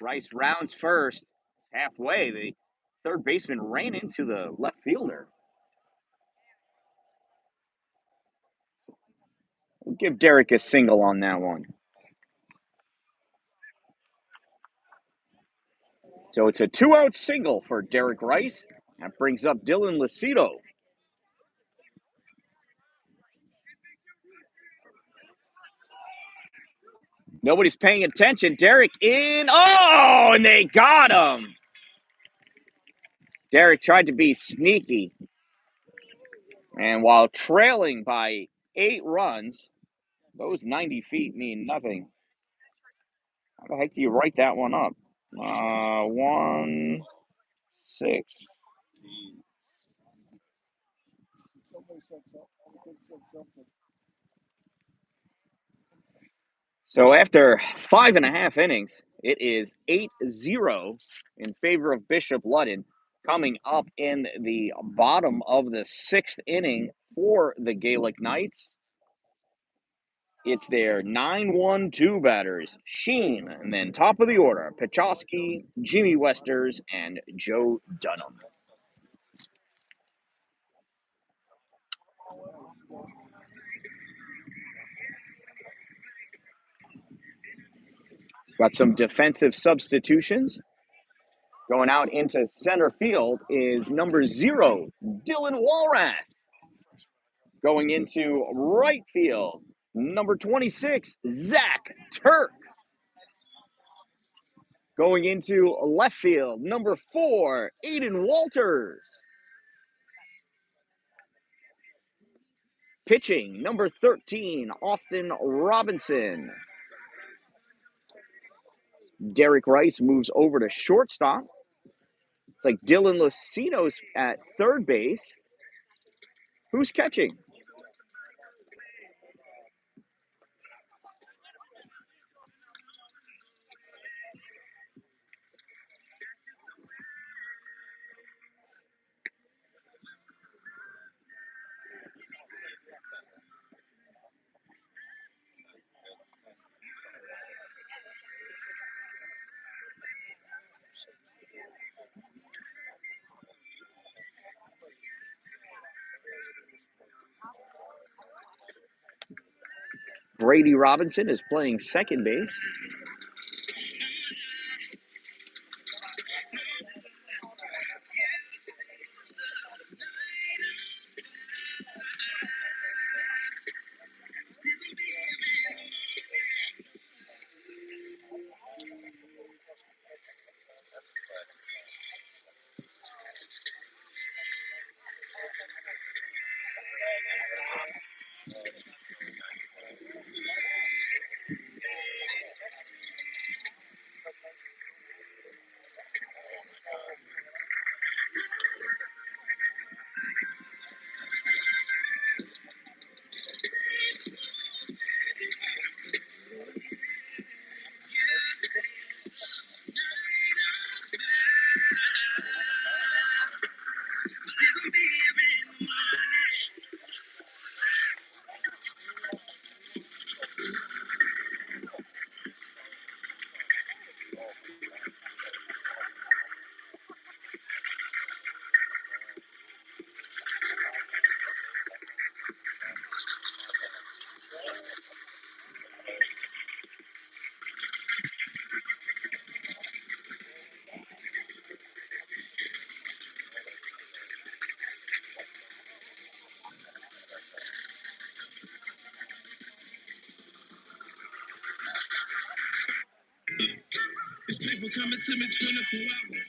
Speaker 3: Rice rounds first. Halfway, the third baseman ran into the left fielder. We'll give Derek a single on that one. So it's a 2-out single for Derek Rice. That brings up Dylan Lucido. Nobody's paying attention. Derek in. Oh, and they got him. Derek tried to be sneaky. And while trailing by 8 runs, those 90 feet mean nothing. How the heck do you write that one up? 1-6. So after 5.5 innings, it is 8-0 in favor of Bishop Ludden. Coming up in the bottom of the 6th inning for the Gaelic Knights, it's their 9-1-2 batters, Sheen, and then top of the order, Pachowski, Jimmy Westers, and Joe Dunham. Got some defensive substitutions. Going out into center field is number 0, Dylan Walrath. Going into right field, number 26, Zach Turk. Going into left field, number 4, Aiden Walters. Pitching, number 13, Austin Robinson. Derek Rice moves over to shortstop. It's like Dylan Lucido's at third base. Who's catching? Brady Robinson is playing second base.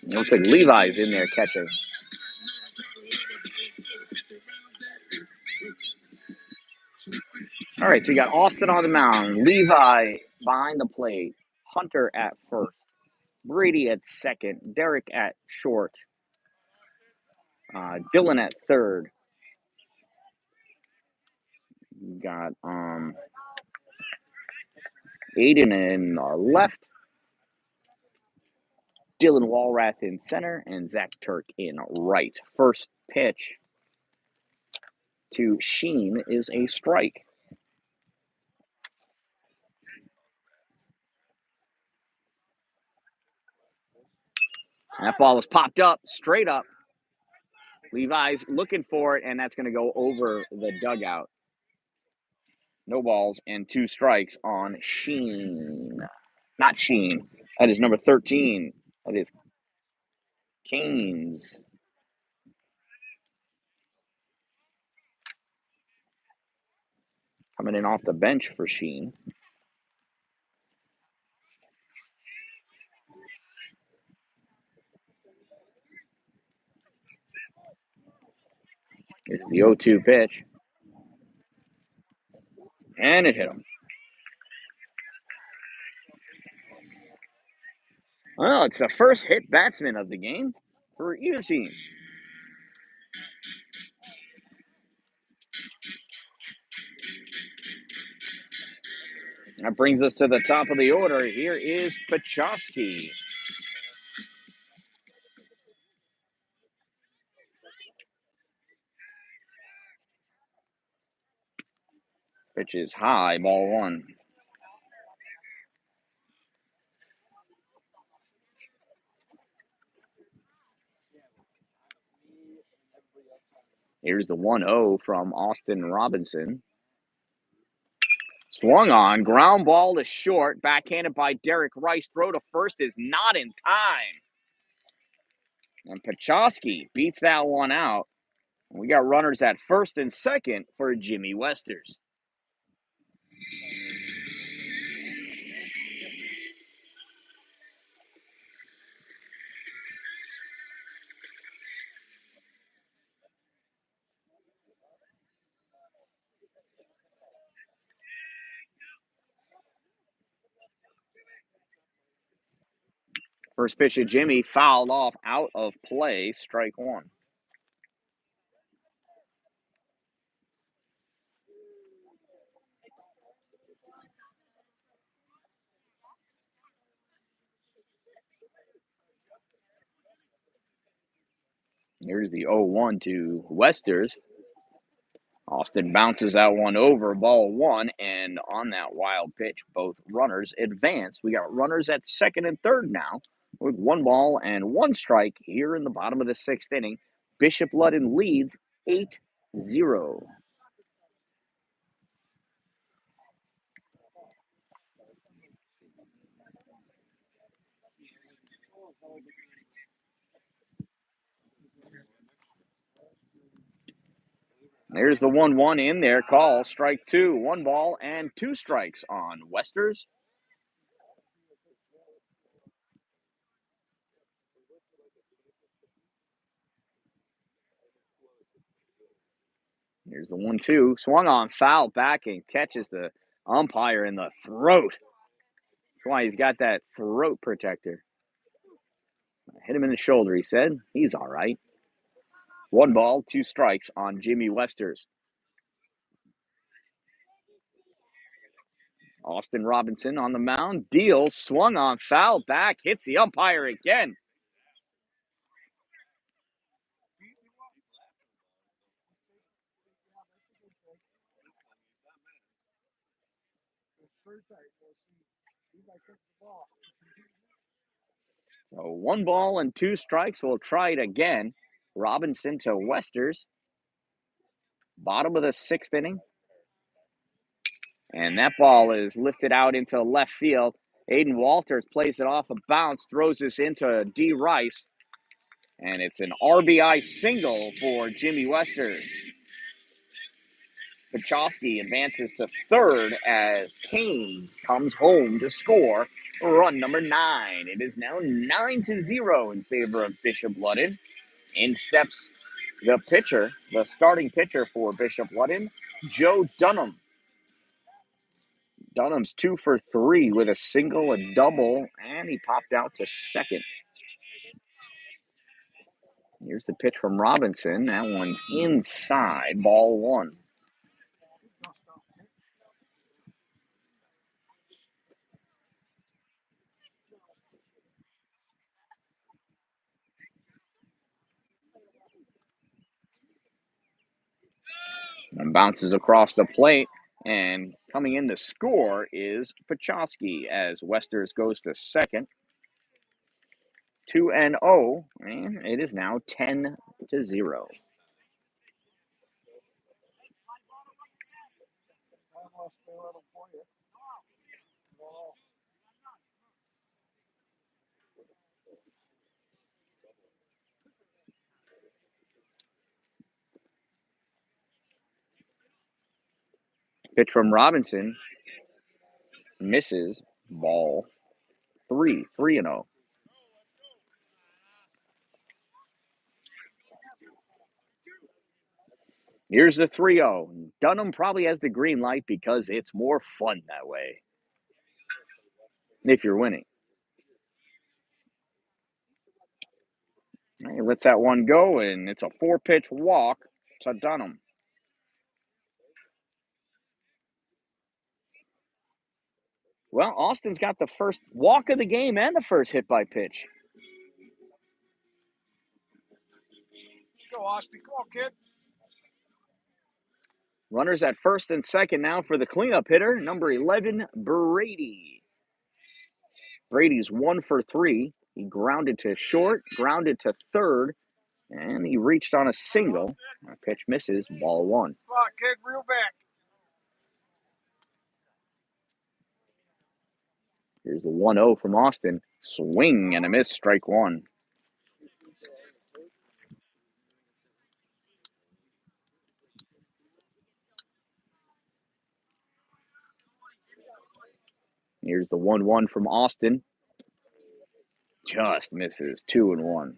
Speaker 3: It looks like Levi's in there catching. All right, so you got Austin on the mound, Levi behind the plate, Hunter at first, Brady at second, Derek at short, Dylan at third. You got Aiden in left, Dylan Walrath in center, and Zach Turk in right. First pitch to Sheen is a strike. That ball is popped up, straight up. Levi's looking for it, and that's going to go over the dugout. No balls and 2 strikes on Sheen. Not Sheen. That is number 13. That is Canes. Coming in off the bench for Sheen. It's the 0-2 pitch. And it hit him. Well, it's the first hit batsman of the game for either team. That brings us to the top of the order. Here is Pachowski. Pitch is high, ball 1. Here's the 1-0 from Austin Robinson. Swung on, ground ball to short, backhanded by Derek Rice. Throw to first is not in time. And Pachowski beats that one out. We got runners at first and second for Jimmy Westers. First pitch of Jimmy fouled off, out of play, strike 1. Here's the 0-1 to Westers. Austin bounces that one over, ball 1, and on that wild pitch, both runners advance. We got runners at second and third now, with 1 ball and 1 strike here in the bottom of the 6th inning. Bishop Ludden leads 8-0. There's the 1-1 in there. Call, strike 2. 1 ball and 2 strikes on Westers. Here's the 1-2. Swung on, foul back, and catches the umpire in the throat. That's why he's got that throat protector. Hit him in the shoulder, he said. He's all right. 1 ball, 2 strikes on Jimmy Westers. Austin Robinson on the mound. Deals, swung on, foul back, hits the umpire again. So 1 ball and 2 strikes. We'll try it again. Robinson to Westers. Bottom of the 6th inning. And that ball is lifted out into left field. Aiden Walters plays it off a bounce, throws this into D. Rice. And it's an RBI single for Jimmy Westers. Pachowski advances to third as Canes comes home to score run number 9. It is now 9-0 in favor of Bishop Ludden. In steps the pitcher, the starting pitcher for Bishop Ludden, Joe Dunham. Dunham's 2 for 3 with a single, a double, and he popped out to second. Here's the pitch from Robinson. That one's inside, ball 1. And bounces across the plate, and coming in to score is Pachowski as Westers goes to second. 2-0, and it is now 10-0. Pitch from Robinson misses, ball 3, 3-0. Here's the 3-0. Dunham probably has the green light because it's more fun that way. If you're winning. He lets that one go, and it's a 4-pitch walk to Dunham. Well, Austin's got the first walk of the game and the first hit by pitch.
Speaker 2: Let's go, Austin. Come on, kid.
Speaker 3: Runners at first and second now for the cleanup hitter, number 11, Brady. Brady's 1 for 3. He grounded to short, grounded to third, and he reached on a single. A pitch misses, ball 1.
Speaker 2: Come on, kid. Reel back.
Speaker 3: Here's the 1-0 from Austin. Swing and a miss, strike 1. Here's the 1-1 from Austin. Just misses, 2-1.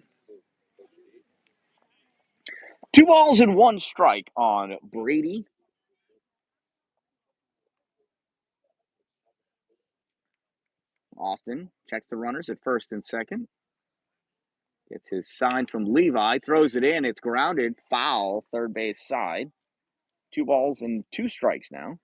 Speaker 3: 2 balls and 1 strike on Brady. Austin checks the runners at first and second. Gets his sign from Levi, throws it in. It's grounded, foul, third base side. 2 balls and 2 strikes now.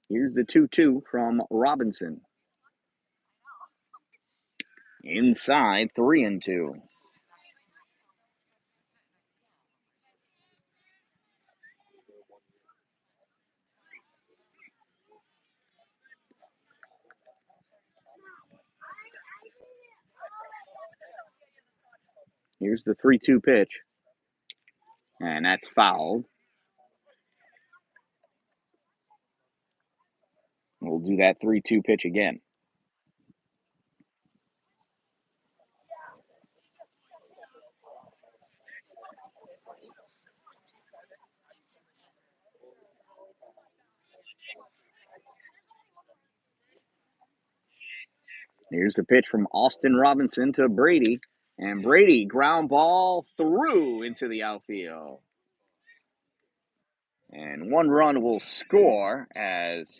Speaker 3: Here's the 2-2 from Robinson. Inside, 3-2. Here's the 3-2 pitch. And that's fouled. We'll do that 3-2 pitch again. Here's the pitch from Austin Robinson to Brady. And Brady, ground ball through into the outfield. And 1 run will score as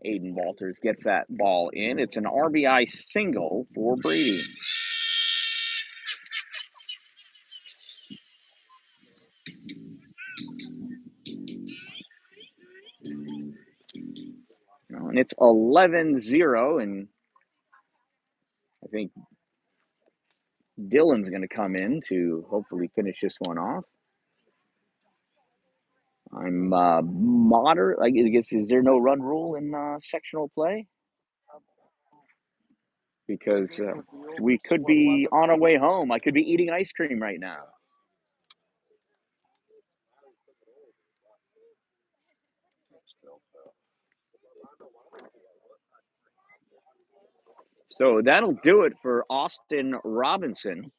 Speaker 3: Aiden Walters gets that ball in. It's an RBI single for Brady. And it's 11-0, and I think Dylan's going to come in to hopefully finish this one off. I'm moderate. I guess, is there no run rule in sectional play? Because we could be on our way home. I could be eating ice cream right now. So that'll do it for Austin Robinson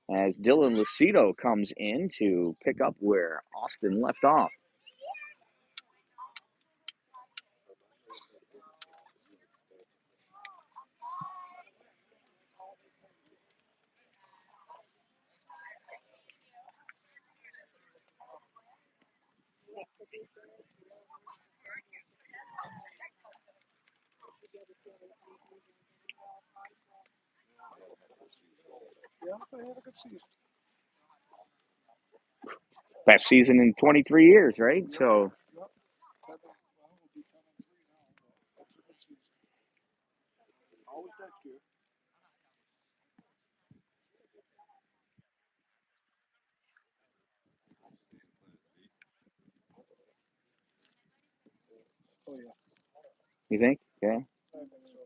Speaker 3: as Dylan Lucido comes in to pick up where Austin left off.
Speaker 2: Yeah, they had a good season.
Speaker 3: Best season in 23 years, right? So
Speaker 2: Yep. We'll be 10-3 now, but that's a good season. Always next year. Oh yeah,
Speaker 3: you think? Yeah.
Speaker 2: I think so.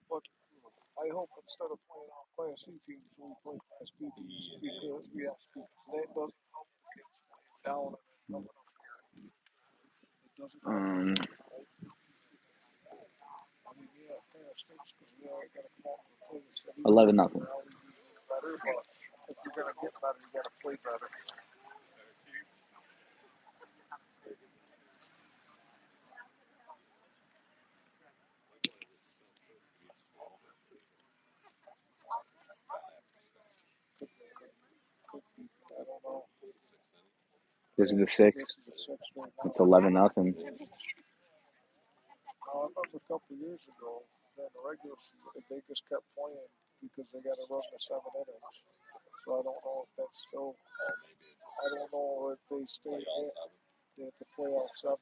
Speaker 2: But I hope instead of playing our Class C teams, we play Class B teams because we have to. That doesn't help the kids playing down and then coming up here. It doesn't help. Right? I mean, yeah, it kind of stinks because we already got to come out and play the city.
Speaker 3: 11-0.
Speaker 2: We're always usually better, but if you're gonna get better, you got to play better. I don't know.
Speaker 3: This is the sixth.
Speaker 2: This is the sixth right now.
Speaker 3: It's 11-0.
Speaker 2: I remember a couple of years ago, during the regular season, they just kept playing because they got to run the 7 innings. So I don't know if that's still. I don't know if they stay in. They have to play all 7.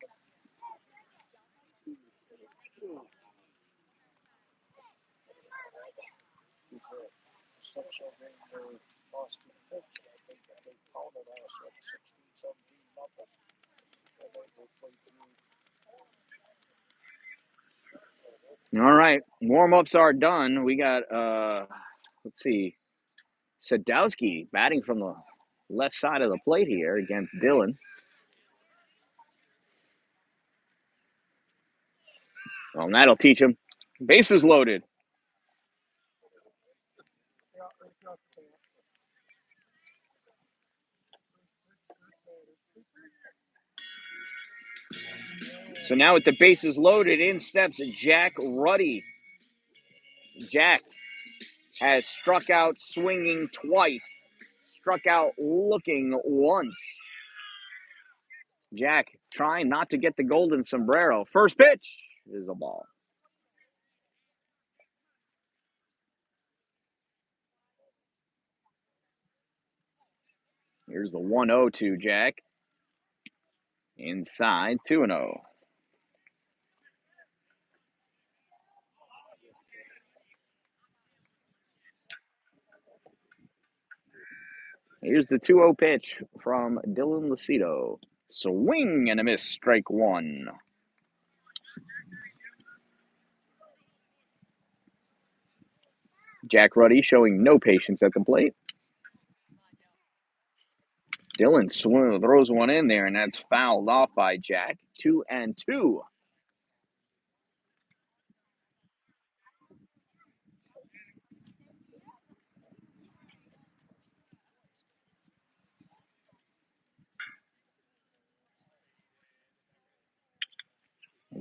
Speaker 2: Some game where Boston pitched, I think they pounded us at 16, 17 nothing. And they played through.
Speaker 3: All right. Warm-ups are done. We got, let's see, Sadowski batting from the left side of the plate here against Dylan. Well, that'll teach him. Bases loaded. So now with the bases loaded, in steps Jack Ruddy. Jack has struck out swinging twice, struck out looking once. Jack trying not to get the golden sombrero. First pitch is a ball. Here's the 1-0 to Jack. Inside, 2-0. Here's the 2-0 pitch from Dylan Lucido. Swing and a miss, strike 1. Jack Ruddy showing no patience at the plate. Dylan throws one in there, and that's fouled off by Jack. 2-2.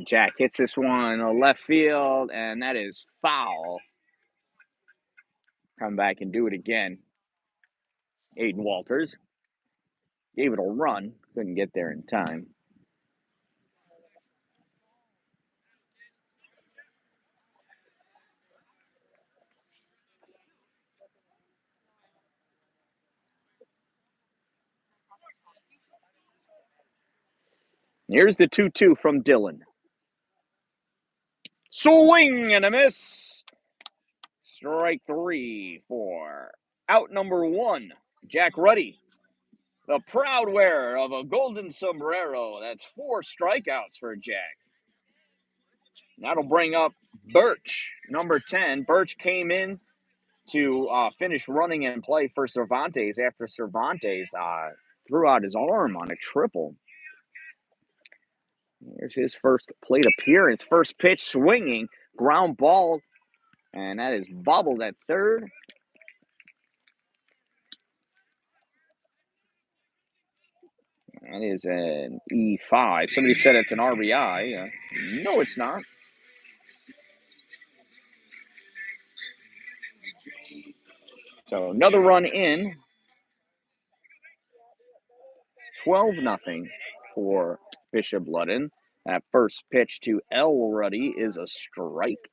Speaker 3: Jack hits this one left field, and that is foul. Come back and do it again. Aiden Walters gave it a run. Couldn't get there in time. Here's the 2-2 from Dylan. Swing and a miss. Strike 3 for out number 1. Jack Ruddy, the proud wearer of a golden sombrero. That's 4 strikeouts for Jack. That'll bring up Birch, number 10. Birch came in to finish running and play for Cervantes after Cervantes threw out his arm on a triple. Here's his first plate appearance. First pitch swinging. Ground ball And that is bobbled at third. That is an E5. Somebody said it's an RBI. No, it's not. So another run in. 12-0 for Bishop Ludden. That first pitch to L. Ruddy is a strike.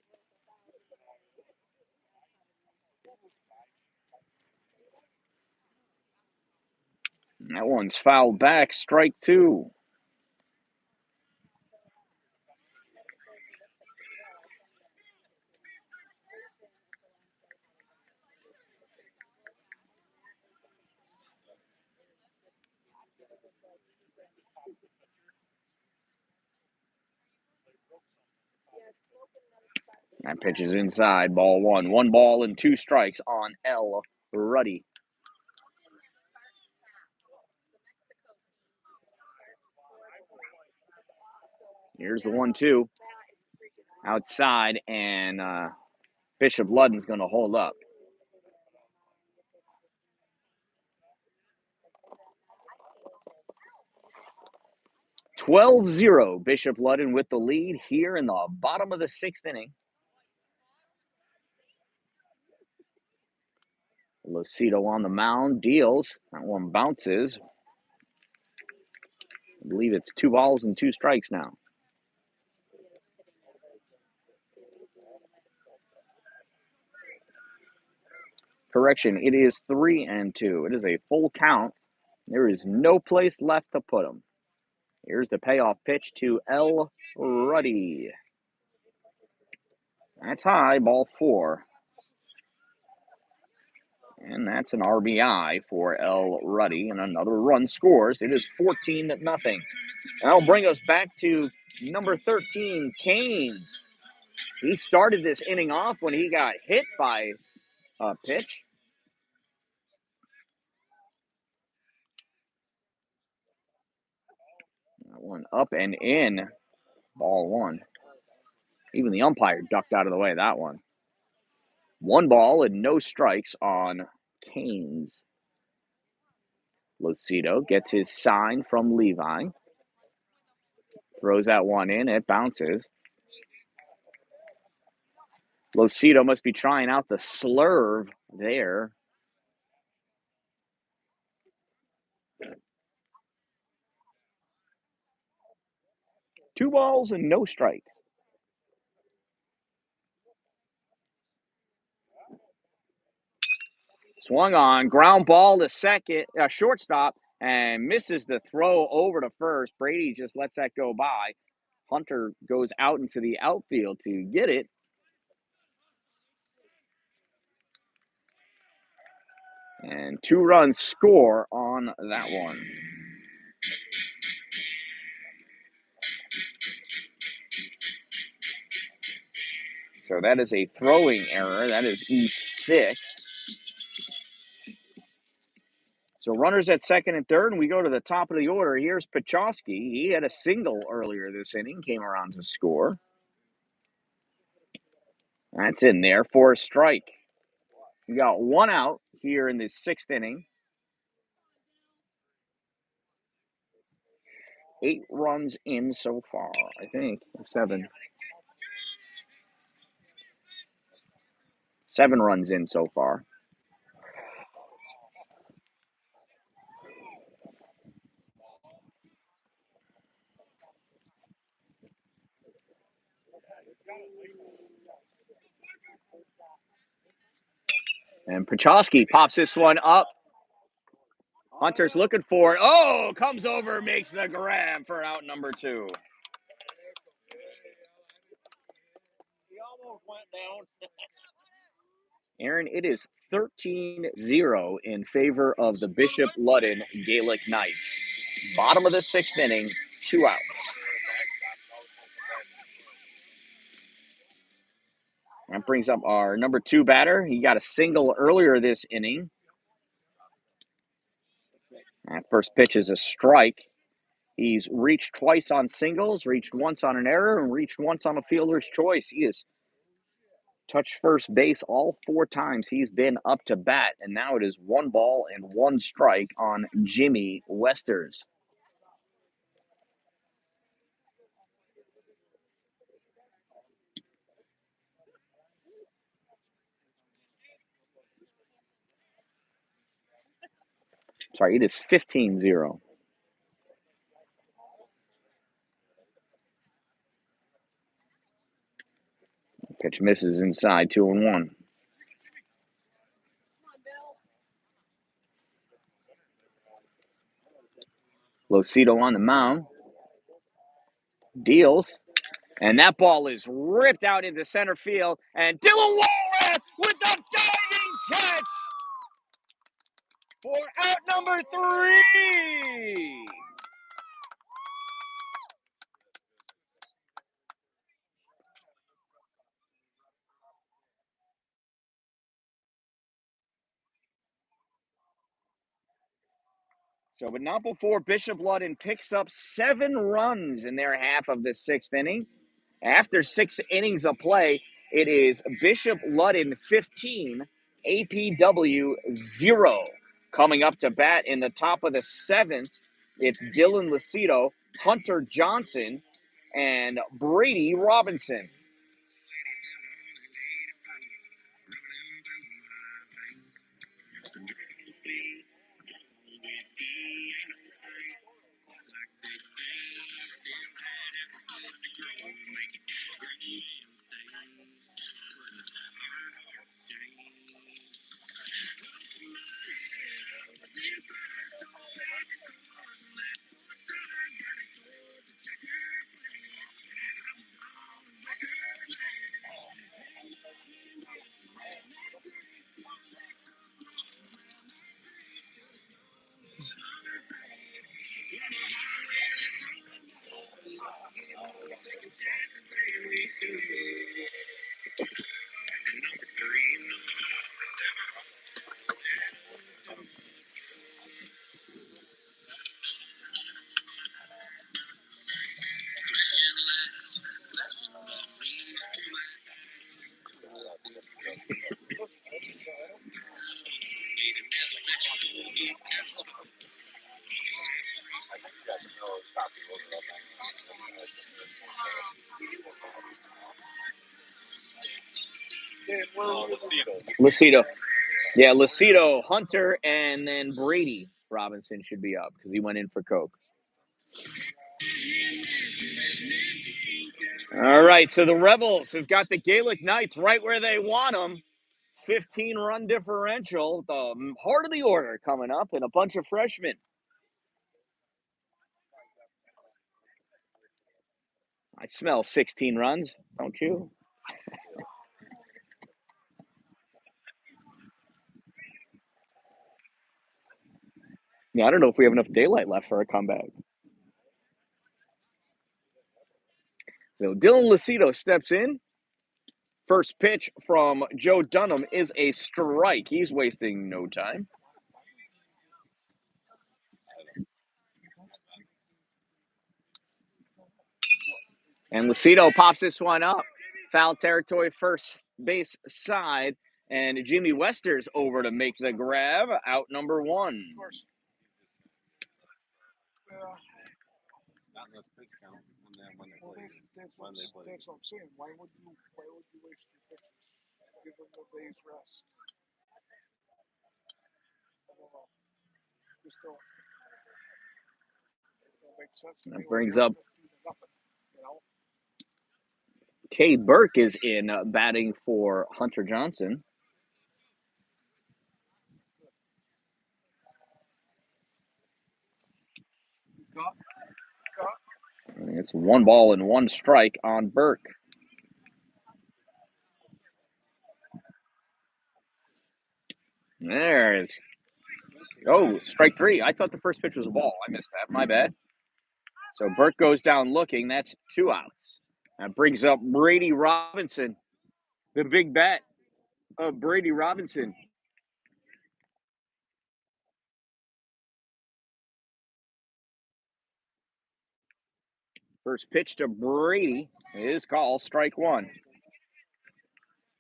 Speaker 3: That one's fouled back, strike 2. That pitch is inside, ball 1. 1 ball and 2 strikes on L. Ruddy. Here's the 1-2. Outside, and Bishop Ludden's going to hold up. (12-0). Bishop Ludden with the lead here in the bottom of the 6th inning. Lucido on the mound, deals. That one bounces. I believe it's 2 balls and 2 strikes now. Correction, it is 3-2. It is a full count. There is no place left to put him. Here's the payoff pitch to L. Ruddy. That's high, ball 4. And that's an RBI for L. Ruddy, and another run scores. It is 14-0. And that'll bring us back to number 13, Canes. He started this inning off when he got hit by a pitch. That one up and in, ball 1. Even the umpire ducked out of the way of that one. 1 ball and no strikes on Canes. Lucido gets his sign from Levi. Throws that one in. It bounces. Lucido must be trying out the slurve there. Two balls and no strikes. Swung on, ground ball to second, shortstop, and misses the throw over to first. Brady just lets that go by. Hunter goes out into the outfield to get it. And 2 runs score on that one. So that is a throwing error. That is E6. So runners at second and third, and we go to the top of the order. Here's Pachowski. He had a single earlier this inning, came around to score. That's in there for a strike. We got 1 out here in the 6th inning. 8 runs in so far, I think. 7. 7 runs in so far. And Pachowski pops this one up. Hunter's looking for it. Oh, comes over, makes the grab for out number 2.
Speaker 4: He almost went down.
Speaker 3: Aaron, it is 13-0 in favor of the Bishop Ludden Gaelic Knights. Bottom of the 6th inning, 2 outs. That brings up our number 2 batter. He got a single earlier this inning. That first pitch is a strike. He's reached twice on singles, reached once on an error, and reached once on a fielder's choice. He is touched first base all 4 times he's been up to bat, and now it is 1 ball and 1 strike on Jimmy Westers. Sorry, it is 15-0. Pitch misses inside, 2-1. Lucido on the mound. Deals. And that ball is ripped out into center field. And Dylan Walrath with the diving catch for out number 3. So, but not before Bishop Ludden picks up 7 runs in their half of the 6th inning. After 6 innings of play, it is Bishop Ludden 15, APW 0. Coming up to bat in the top of the 7th, it's Dylan Lucido, Hunter Johnson, and Brady Robinson. Lucido. Yeah, Lucido, Hunter, and then Brady Robinson should be up because he went in for Coke. All right, so the Rebels have got the Gaelic Knights right where they want them. 15-run differential, the heart of the order coming up, and a bunch of freshmen. I smell 16 runs, don't you? Yeah, I don't know if we have enough daylight left for a comeback. So Dylan Lucido steps in. First pitch from Joe Dunham is a strike. He's wasting no time. And Lucido pops this one up. Foul territory, first base side. And Jimmy Westers over to make the grab. Out number 1.
Speaker 5: Not unless pitch count when they play.
Speaker 2: That's what I'm saying. Why would you waste your pitches? Give them a day's rest. I don't know. Just don't make sense to me.
Speaker 3: That brings up
Speaker 2: Nothing, you know?
Speaker 3: Kay Burke is in batting for Hunter Johnson. And it's 1 ball and 1 strike on Burke. There's strike 3. I thought the first pitch was a ball. I missed that. My bad. So Burke goes down looking. That's 2 outs. That brings up Brady Robinson, the big bat of Brady Robinson. First pitch to Brady is called strike 1.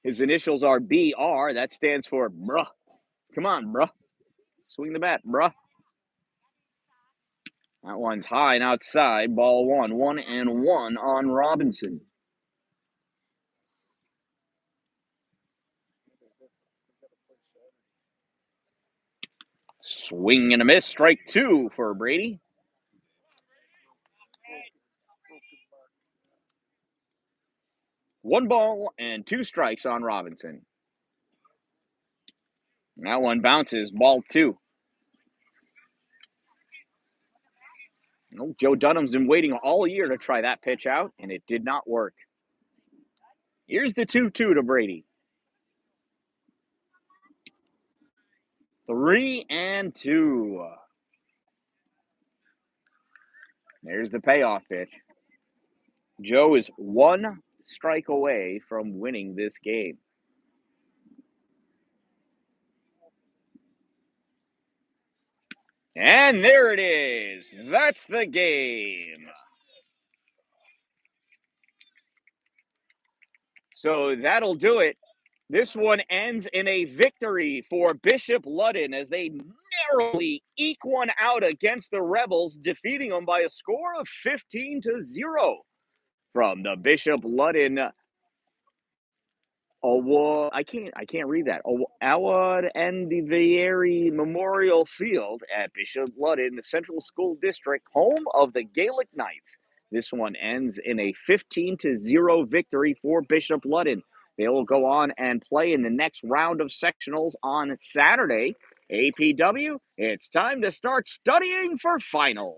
Speaker 3: His initials are BR. That stands for bruh. Come on, bruh. Swing the bat, bruh. That one's high and outside. Ball 1. 1-1 on Robinson. Swing and a miss. Strike 2 for Brady. One ball and 2 strikes on Robinson. That one bounces. Ball 2. Joe Dunham's been waiting all year to try that pitch out, and it did not work. Here's the 2-2 to Brady. 3-2. There's the payoff pitch. Joe is 1 strike away from winning this game. And there it is. That's the game. So that'll do it. This one ends in a victory for Bishop Ludden as they narrowly eke one out against the Rebels, defeating them by a score of 15-0. From the Bishop Ludden Award, I can't read that. Award and the Vieri Memorial Field at Bishop Ludden, the Central School District, home of the Gaelic Knights. This one ends in a 15-0 victory for Bishop Ludden. They will go on and play in the next round of sectionals on Saturday. APW, it's time to start studying for finals.